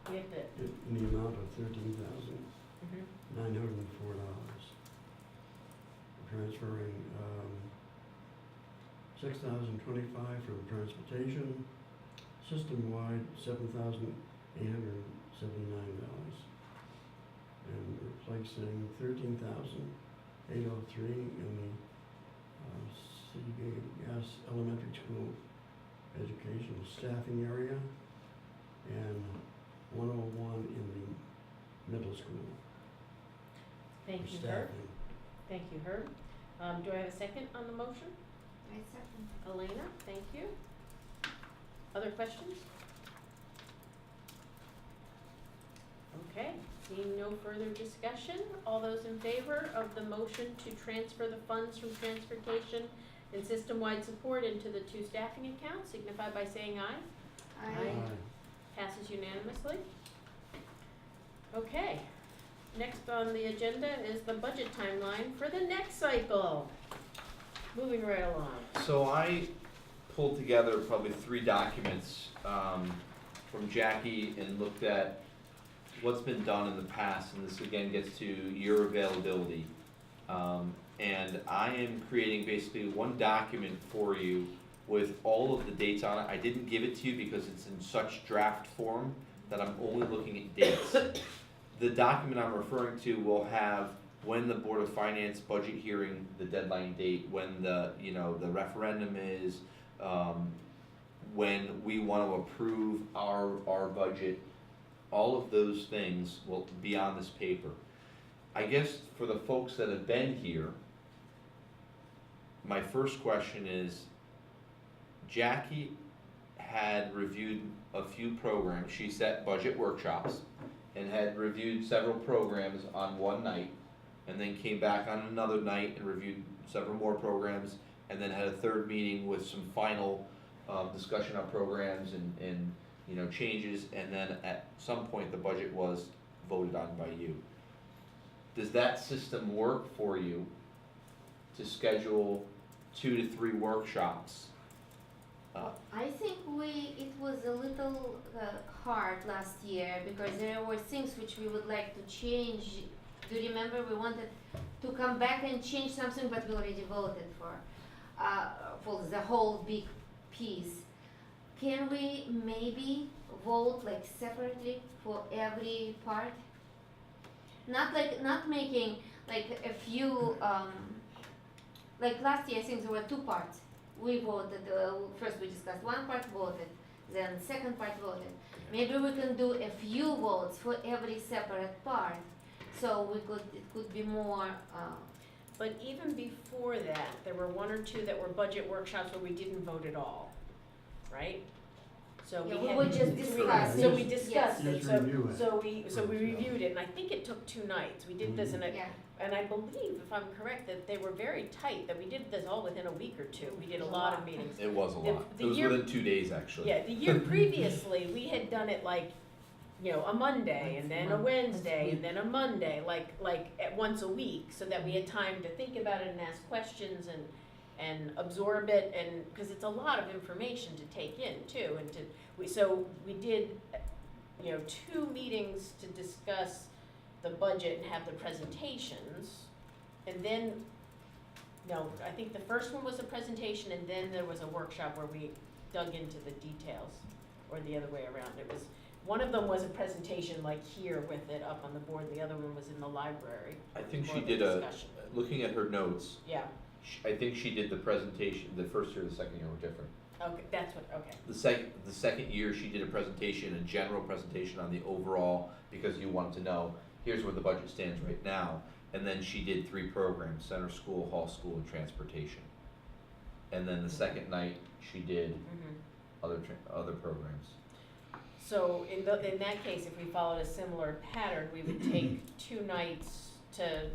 We have to, In the amount of $13,904. Transferring $6,025 from transportation, system-wide $7,879, and replacing $13,803 in the City Gas Elementary School education staffing area, and 101 in the middle school. thank for you, Herb. staffing. Thank you, Herb. Do I have a second on the motion? I second. Elena, thank you. Other questions? Okay, seeing no further discussion, all those in favor of the motion to transfer the funds from transportation and system-wide support into the two staffing accounts, signify by saying aye. Aye. Passes unanimously. Okay, next on the agenda is the budget timeline for the next cycle. Moving right along. So I pulled together probably 3 documents from Jackie and looked at what's been done in the past, and this again gets to your availability. And I am creating basically one document for you with all of the dates on it. I didn't give it to you because it's in such draft form that I'm only looking at dates. The document I'm referring to will have when the Board of Finance budget hearing, the deadline date, when the referendum is, when we want to approve our budget, all of those things will be on this paper. I guess for the folks that have been here, my first question is, Jackie had reviewed a few programs. She set budget workshops and had reviewed several programs on one night, and then came back on another night and reviewed several more programs, and then had a third meeting with some final discussion on programs and changes, and then at some point the budget was voted on by you. Does that system work for you to schedule 2 to 3 workshops? I think it was a little hard last year because there were things which we would like to change. Do you remember we wanted to come back and change something, but we already voted for the whole big piece. Can we maybe vote like separately for every part? Not making like a few like last year I think there were 2 parts. We voted, first we discussed one part, voted, then second part voted. Maybe we can do a few votes for every separate part, so it could be more, But even before that, there were 1 or 2 that were budget workshops where we didn't vote at all, right? So Yeah, we we had. would just discuss So it. we discussed it, Just review it. so we reviewed it, and I think it took 2 nights. We did this yeah. and I believe, if I'm correct, that they were very tight, that we did this all within a week or 2. We did a lot of meetings. It was a The- lot. the It was year- within 2 days, actually. Yeah, the year previously, we had done it like, a Monday, and then a Wednesday, and then a Monday, like at once a week, so that we had time to think about it and ask questions and absorb it, and, cause it's a lot of information to take in too, and so we did, 2 meetings to discuss the budget and have the presentations, and then, no, I think the first one was a presentation, and then there was a workshop where we dug into the details, or the other way around. It was, one of them was a presentation like here with it up on the board, and the other one was in the library. I think More she of did discussion. looking at her notes, Yeah, I think she did the presentation, the first year, the second year were different. okay, that's what, okay, The second year, she did a presentation, a general presentation on the overall, because you wanted to know, here's where the budget stands right now. And then she did 3 programs, center school, hall school, and transportation. And then the second night, she did other programs. So in that case, if we followed a similar pattern, we would take 2 nights to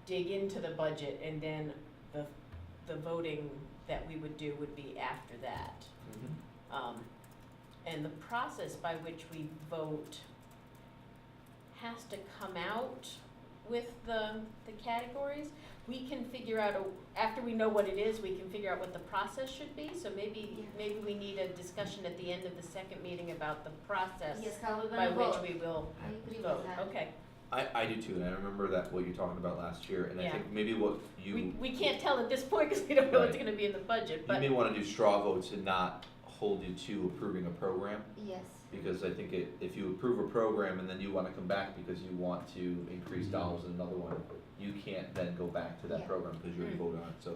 dig into the budget, and then the voting that we would do would be after that. And the process by which we vote has to come out with the categories. We can figure out, after we know what it is, we can figure out what the process should be, so maybe we need a discussion at the end of the second meeting about the process Yes, how we're by gonna which vote. we will I agree vote, with that. okay. I do too, and I remember that, what you're talking about last year, and I Yeah. think maybe what We can't tell at this point, cause we don't know what's Right. gonna be in the budget, you but, may wanna do straw votes and not hold you to approving a program. Yes. Because I think if you approve a program and then you wanna come back because you want to increase dollars in another one, you can't then go back to that Yeah. program because you already voted on it, so.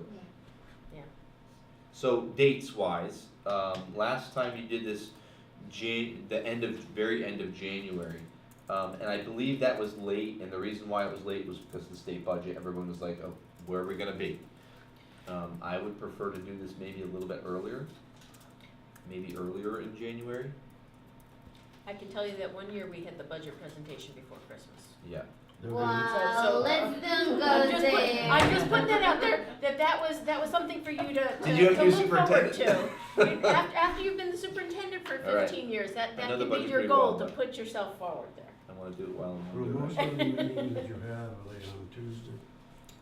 Yeah. So dates wise, last time you did this, very end of January. And I believe that was late, and the reason why it was late was because of the state budget, everyone was like, oh, where are we gonna be? I would prefer to do this maybe a little bit earlier, maybe earlier in January, I can tell you that one year we had the budget presentation before Christmas. yeah. They're Wow, So- let's don't go I'm just there. putting that out there, that was something for you to Did you have to be look forward to. superintendent? After you've been the superintendent for All right. 15 years, that I know the can be budget your pretty goal, well, to but- put yourself forward there. I wanna do it well and Well, wanna do it most right. of the meetings that you have, are they on Tuesday?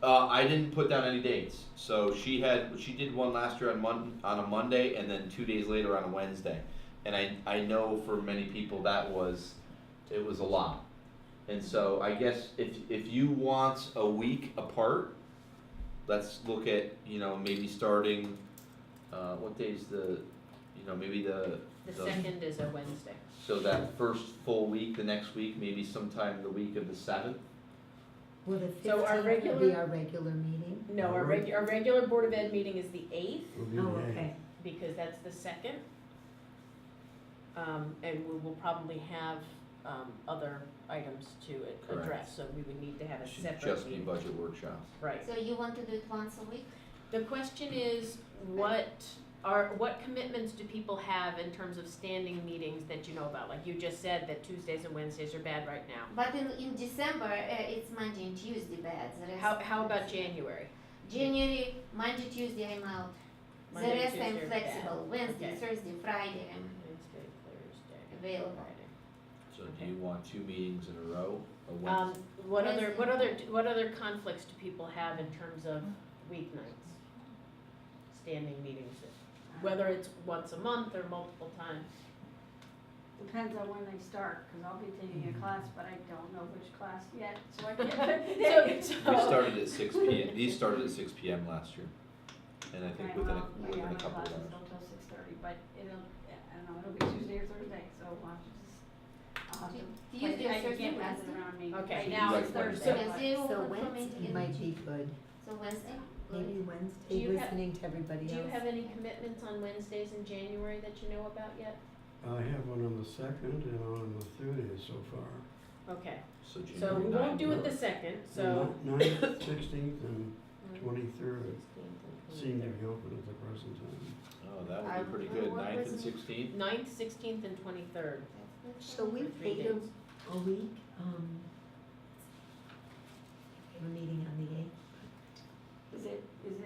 I didn't put down any dates, so she did one last year on a Monday, and then 2 days later on a Wednesday. And I know for many people it was a lot. And so I guess if you want a week apart, let's look at, maybe starting what day's maybe The second is a Wednesday. so that first full week, the next week, maybe sometime the week of the 7th? Will the So our 15th be regular- our regular meeting? No, our regular Board of Ed meeting is the 8th, Will be Oh, the eighth. okay. because that's the second. And we will probably have, other items to Correct. address, so we would need to have a Should separate just be meeting. budget workshops. Right. So you want to do it once a week? The question is, what commitments do people have in terms of standing meetings that you know about? Like you just said that Tuesdays and Wednesdays are bad right now. But in December, it's Monday and Tuesday bad. The rest- How about January? January, Monday, Tuesday, I'm out. The Monday, rest Tuesday I'm are flexible. bad. Wednesday, Okay. Thursday, Friday, I'm Wednesday, Thursday, available. Friday. So do you want 2 meetings in a row, or Wednesday? What other conflicts do people have in terms of weeknights? Standing meetings, whether it's once a month or multiple times? Depends on when they start, cause I'll be taking a class, but I don't know which class yet, so I can't pick the day. So, We started at 6 p.m., these started at 6 p.m. last year, and I think Okay, within well, within yeah, a my couple class of is hours. still till 6:30, but I don't know, it'll be Tuesday or Thursday, so I'll have to just, I'll have to. Tuesday or I Thursday, can't pass it Wednesday? around me. Okay. Right So now you it's like Thursday. Wednesday? Wednesday So open for me? Wednesday might be good. So Wednesday? Maybe Do Wednesday, you have- listening to everybody else. do you have any commitments on Wednesdays in January that you know about yet? I have one on the 2nd and on the 30th so far. Okay, So so January we won't 9th. do it the second, so. 9th, 16th, and 23rd 16th and seem to 23rd. be open at the present time. Oh, that would be pretty good, What 9th was and it? 16th? 9th, 16th, and 23rd. So we For 3 paid days. a week, we have a meeting on the 8th. Is it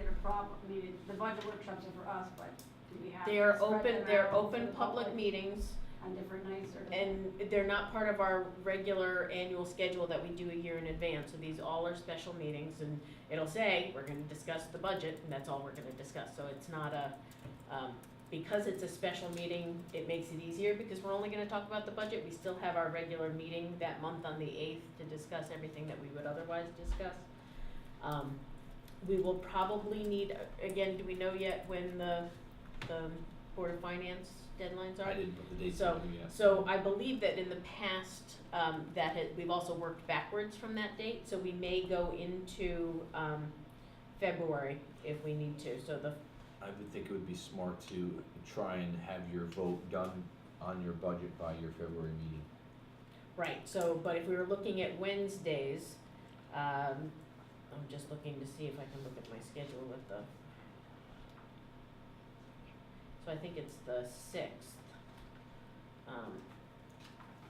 a problem, I mean, the budget workshops are for us, but do we have to They're spread open, them they're out open to the public meetings, on different nights or? and they're not part of our regular annual schedule that we do a year in advance, so these all are special meetings, and it'll say, we're gonna discuss the budget, and that's all we're gonna discuss, so it's not a, because it's a special meeting, it makes it easier, because we're only gonna talk about the budget, we still have our regular meeting that month on the 8th to discuss everything that we would otherwise discuss. We will probably need, again, do we know yet when the Board of Finance deadlines are? I didn't put the dates So- in yet. So I believe that in the past, we've also worked backwards from that date, so we may go into, February if we need to, so I would think it would be smart to try and have your vote done on your budget by your February meeting. right, so, but if we were looking at Wednesdays, I'm just looking to see if I can look at my schedule with the, so I think it's the 6th.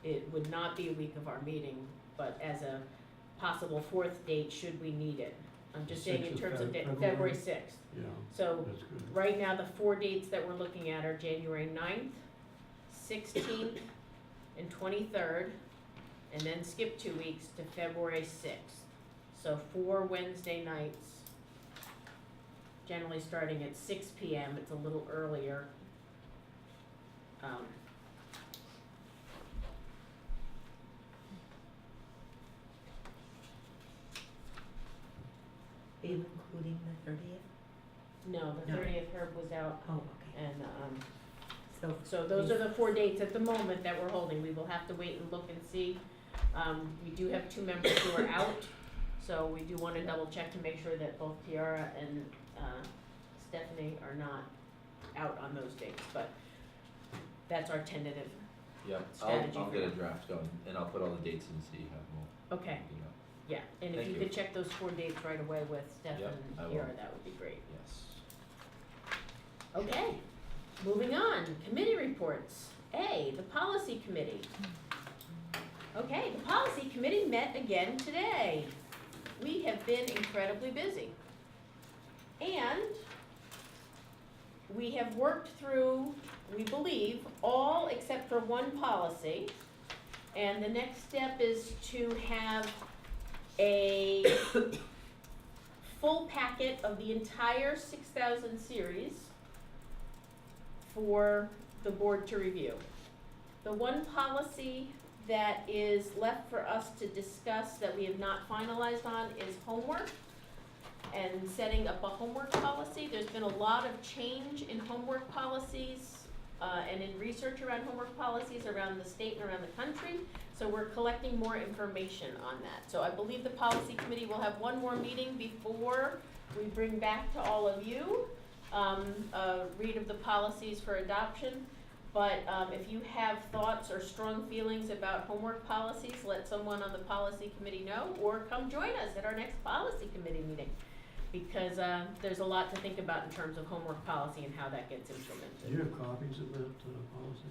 It would not be a week of our meeting, but as a possible 4th date, should we need it. I'm just saying in 6th of terms of February? February 6th. Yeah, So that's good. right now, the 4 dates that we're looking at are January 9th, 16th, and 23rd, and then skip 2 weeks to February 6th. So 4 Wednesday nights, generally starting at 6 p.m., it's a little earlier. Are you including the 30th? No, the No. 30th Herb was out, Oh, okay. and, So, so those are the 4 dates at the moment that we're holding. We will have to wait and look and see. We do have 2 members who are out, so we do wanna double check to make sure that both Tiara and, Stephanie are not out on those dates, but that's our tentative. Yep, Strategy I'll for get a now. draft going, and I'll put all the dates in so you have them all. Okay, You know. yeah, and if Thank you you. could check those 4 dates right away with Steph Yep, I and will. Tiara, that would be great. Yes. Okay, moving on, committee reports. A, the policy committee. Okay, the policy committee met again today. We have been incredibly busy. And we have worked through, we believe, all except for one policy. And the next step is to have a full packet of the entire 6,000 series for the board to review. The one policy that is left for us to discuss that we have not finalized on is homework. and setting up a homework policy. There's been a lot of change in homework policies, and in research around homework policies around the state and around the country. So we're collecting more information on that. So I believe the policy committee will have one more meeting before we bring back to all of you, a read of the policies for adoption. But if you have thoughts or strong feelings about homework policies, let someone on the policy committee know, or come join us at our next policy committee meeting. Because there's a lot to think about in terms of homework policy and how that gets Do implemented. you have copies of that policy?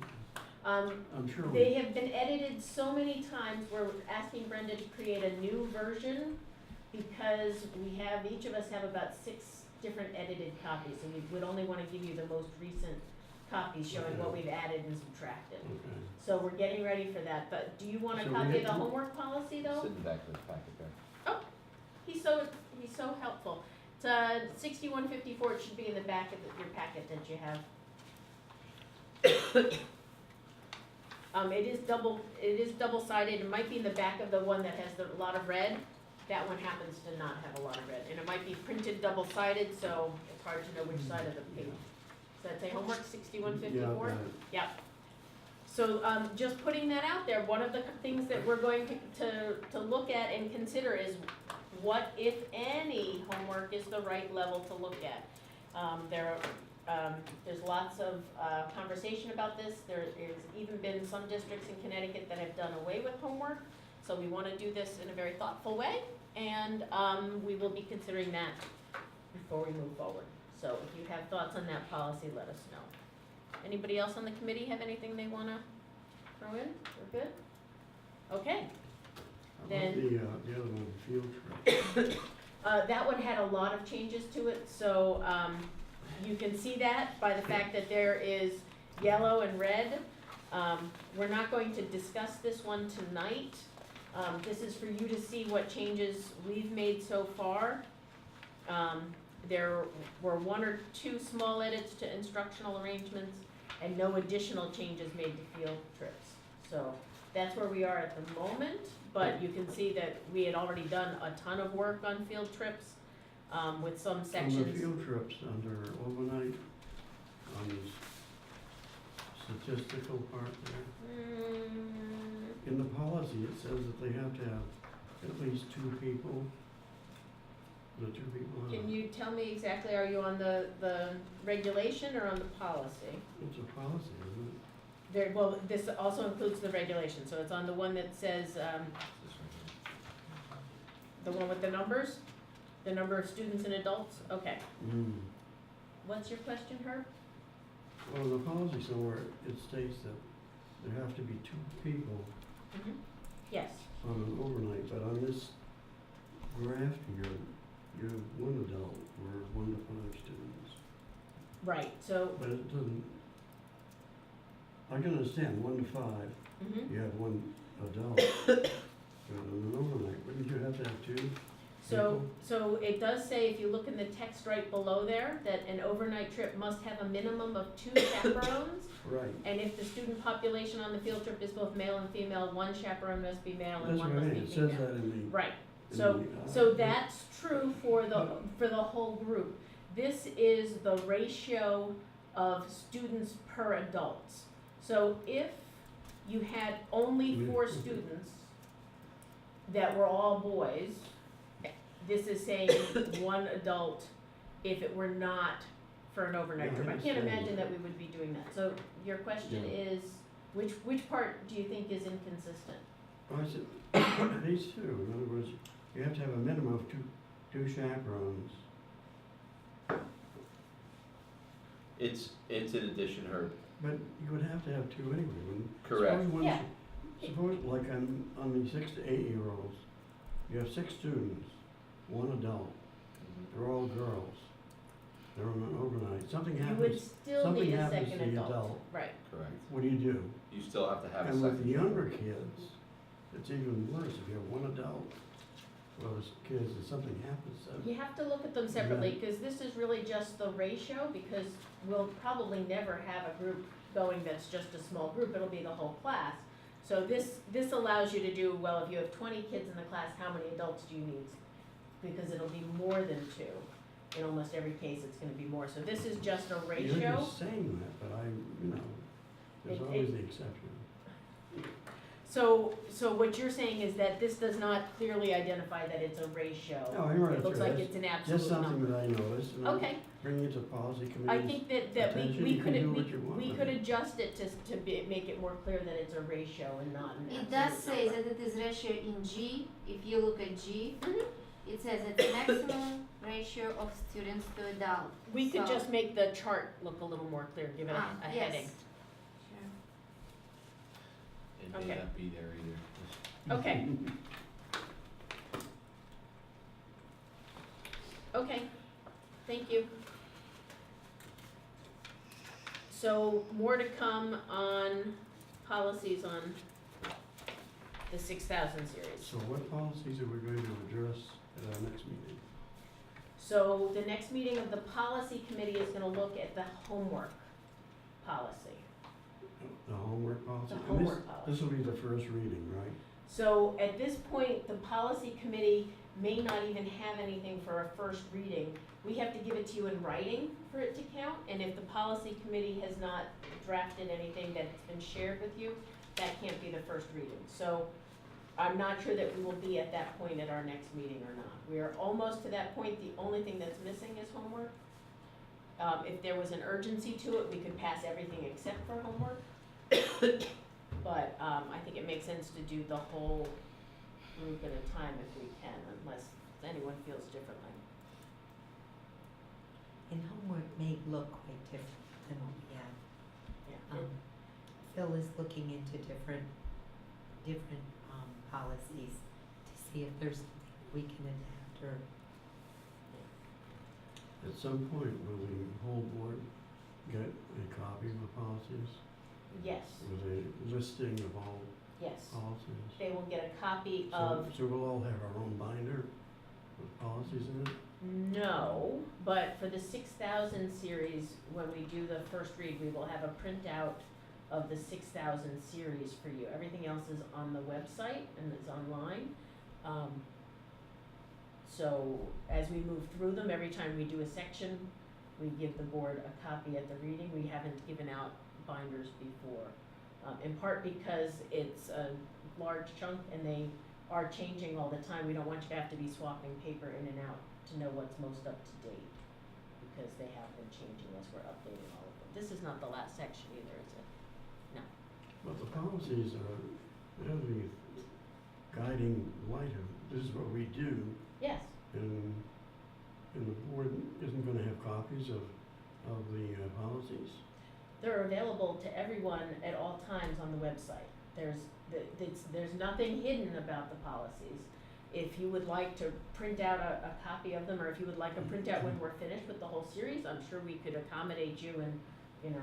I'm sure They have been edited so many times, we're asking Brenda to create a new version, because each of us have about 6 different edited copies, and we would only wanna give you the most recent copies showing what we've added and subtracted. Okay. So we're getting ready for that, but do you want a So we copy of have the to- homework policy though? Sit in the back of the packet there. He's so helpful. It's 6154, it should be in the back of your packet that you have. It is double-sided, it might be in the back of the one that has a lot of red. That one happens to not have a lot of red, and it might be printed double-sided, so it's hard to know which side of the page. Does that say homework 6154? Yeah, So, just putting that out there, one of the things that we're going to look at and consider is what, if any, homework is the right level to look at. There's lots of, conversation about this. There has even been some districts in Connecticut that have done away with homework. So we wanna do this in a very thoughtful way, and, we will be considering that before we move forward. So if you have thoughts on that policy, let us know. Anybody else on the committee have anything they wanna throw in? We're good? Okay. How about Then- the other one, field trip? That one had a lot of changes to it, so, you can see that by the fact that there is yellow and red. We're not going to discuss this one tonight. This is for you to see what changes we've made so far. There were 1 or 2 small edits to instructional arrangements and no additional changes made to field trips. So that's where we are at the moment, but you can see that we had already done a ton of work on field trips, with some On the sections. field trips under overnight, on the statistical part there, Mm, in the policy, it says that they have to have at least 2 people. The 2 people. Can you tell me exactly, are you on the regulation or on the policy? It's a policy, isn't There, well, this also includes the regulation, so it's on the one that says, This one here. the one with the numbers? The number of students and adults? Okay. it? What's your question, Herb? Well, in the policy somewhere, it states that there have to be 2 people Yes. on an overnight, but on this graph here, you have 1 adult or 1 to 5 students. Right, so, But it doesn't, I can understand 1 to 5, mhm. you have 1 adult. But on an overnight, wouldn't you have to have 2? So it does say, if you look in the text right below there, that an overnight trip must have a minimum of 2 chaperones. Right. And if the student population on the field trip is both male and female, 1 chaperone must be male and That's 1 what I must mean, be it female. says that in the. Right, in so, the, so that's true for the whole group. This is the ratio of students per adults. So if you had only 4 students that were all boys, this is saying 1 adult if it were not for an overnight Yeah, I trip. I can't understand imagine that. that we would be doing that. So your question Yeah. is, which part do you think is inconsistent? Well, I said, these 2, in other words, you have to have a minimum of 2 chaperones. It's in addition, Herb. But you would have to have 2 anyway, wouldn't? Correct. Suppose one- Yeah. Suppose, like on the 6 to 8-year-olds, you have 6 students, 1 adult, they're all girls. They're on an overnight, something You would happens, still something need a happens second to the adult. adult. Right. Correct. What do you do? You still have to have a And second. with the younger kids, it's even worse, if you have 1 adult, well, there's kids, and something happens, You have to look at them separately, because this is really just the ratio, because we'll probably never have a group going that's just a small group, it'll be the whole class. So this allows you to do, well, if you have 20 kids in the class, how many adults do you need? because it'll be more than 2. In almost every case, it's gonna be more, so this is just a You're ratio. just saying that, but there's It- always it- the exception. So what you're saying is that this does not clearly identify that it's a ratio. No, you're right, It looks sir. like That's it's an absolute just something number. that I noticed, and I'm Okay, bringing it to policy I committee's think that attention. we You could, can do what you want we with could it. adjust it to make it more clear that it's a ratio and not an absolute It does say number. that it is ratio in G. If you look at G, Mhm. it says it's maximum ratio of students to adult. We could So- just make the chart look a little more clear, give it a Yes. heading. Sure. It may Okay. not be there either. Okay. Okay, thank you. So more to come on policies on the 6,000 series. So what policies are we going to address at our next meeting? So the next meeting of the policy committee is gonna look at the homework policy. The homework policy? The And homework policy. This will be the first reading, right? So at this point, the policy committee may not even have anything for a first reading. We have to give it to you in writing for it to count, and if the policy committee has not drafted anything that's been shared with you, that can't be the first reading. So I'm not sure that we will be at that point at our next meeting or not. We are almost to that point. The only thing that's missing is homework. If there was an urgency to it, we could pass everything except for homework. But I think it makes sense to do the whole group at a time if we can, unless anyone feels differently. And homework may look quite different than what we have. Yeah. Phil is looking into different policies to see if there's something we can adapt or. At some point, will the whole board get a copy of the policies Yes, with a listing of all yes. policies? They will get a copy So- of, So we'll all have our own binder with policies in it? no, but for the 6,000 series, when we do the first read, we will have a printout of the 6,000 series for you. Everything else is on the website and it's online. So as we move through them, every time we do a section, we give the board a copy at the reading. We haven't given out binders before, in part because it's a large chunk and they are changing all the time. We don't want you to have to be swapping paper in and out to know what's most up to date, because they have been changing as we're updating all of them. This is not the last section either, is it? No. But the policies are, they're the guiding light of, this is what we do, Yes, and the board isn't gonna have copies of the policies? they're available to everyone at all times on the website. There's nothing hidden about the policies. If you would like to print out a copy of them, or if you would like a printout when we're finished with the whole series, I'm sure we could accommodate you and, you know,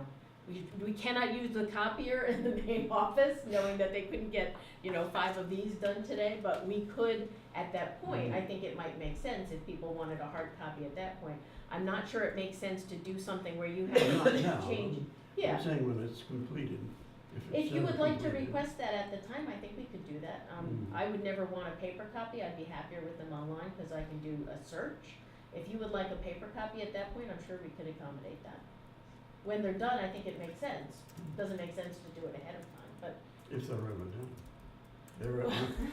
we cannot use the copier in the main office, knowing that they couldn't get, 5 of these done today, but we could, at that point, I think it might make sense if people wanted a hard copy at that point. I'm not sure it makes sense to do something where you have Not to now. change. Yeah. I'm saying when it's completed, If you ever would like to completed. request that at the time, I think we could do that. I would never want a paper copy, I'd be happier with them online, cause I can do a search. If you would like a paper copy at that point, I'm sure we could accommodate that. When they're done, I think it makes sense. Doesn't make sense to do it ahead of time, but, If they're ever done. They're ever,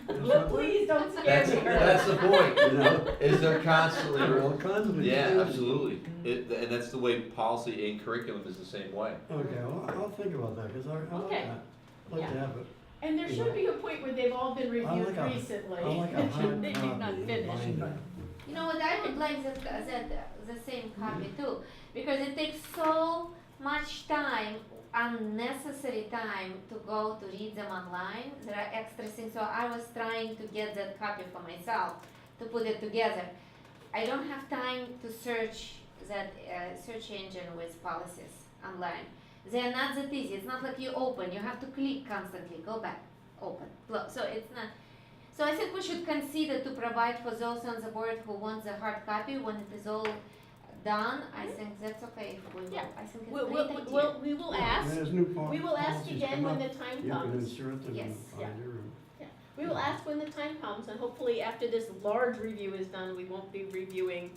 there's but not- please don't scare me. That's the point, You know? is they're constantly, They're all constantly yeah, changing. absolutely. And that's the way policy and curriculum is the same way. Okay, well, I'll think about that, cause I like Okay. that. I'd like to Yeah. have it. And there should be a point where they've all been reviewed like a- recently. I like a hard They may not copy, a finish, binder. but. You know what, I would like the same copy too, because it takes so much time, unnecessary time to go to read them online. There are extra things, so I was trying to get that copy for myself, to put it together. I don't have time to search that search engine with policies online. They are not that easy, it's not like you open, you have to click constantly, go back, open, close, so it's not. So I think we should consider to provide for those on the board who want the hard copy when it is all done. I think that's okay if we will. Yeah. I think it's a great idea. We will When ask, there's new we will ask policies again come when up, the time you can comes. insert them in Yes. the Yeah. binder and. We will ask when the time comes, and hopefully after this large review is done, we won't be reviewing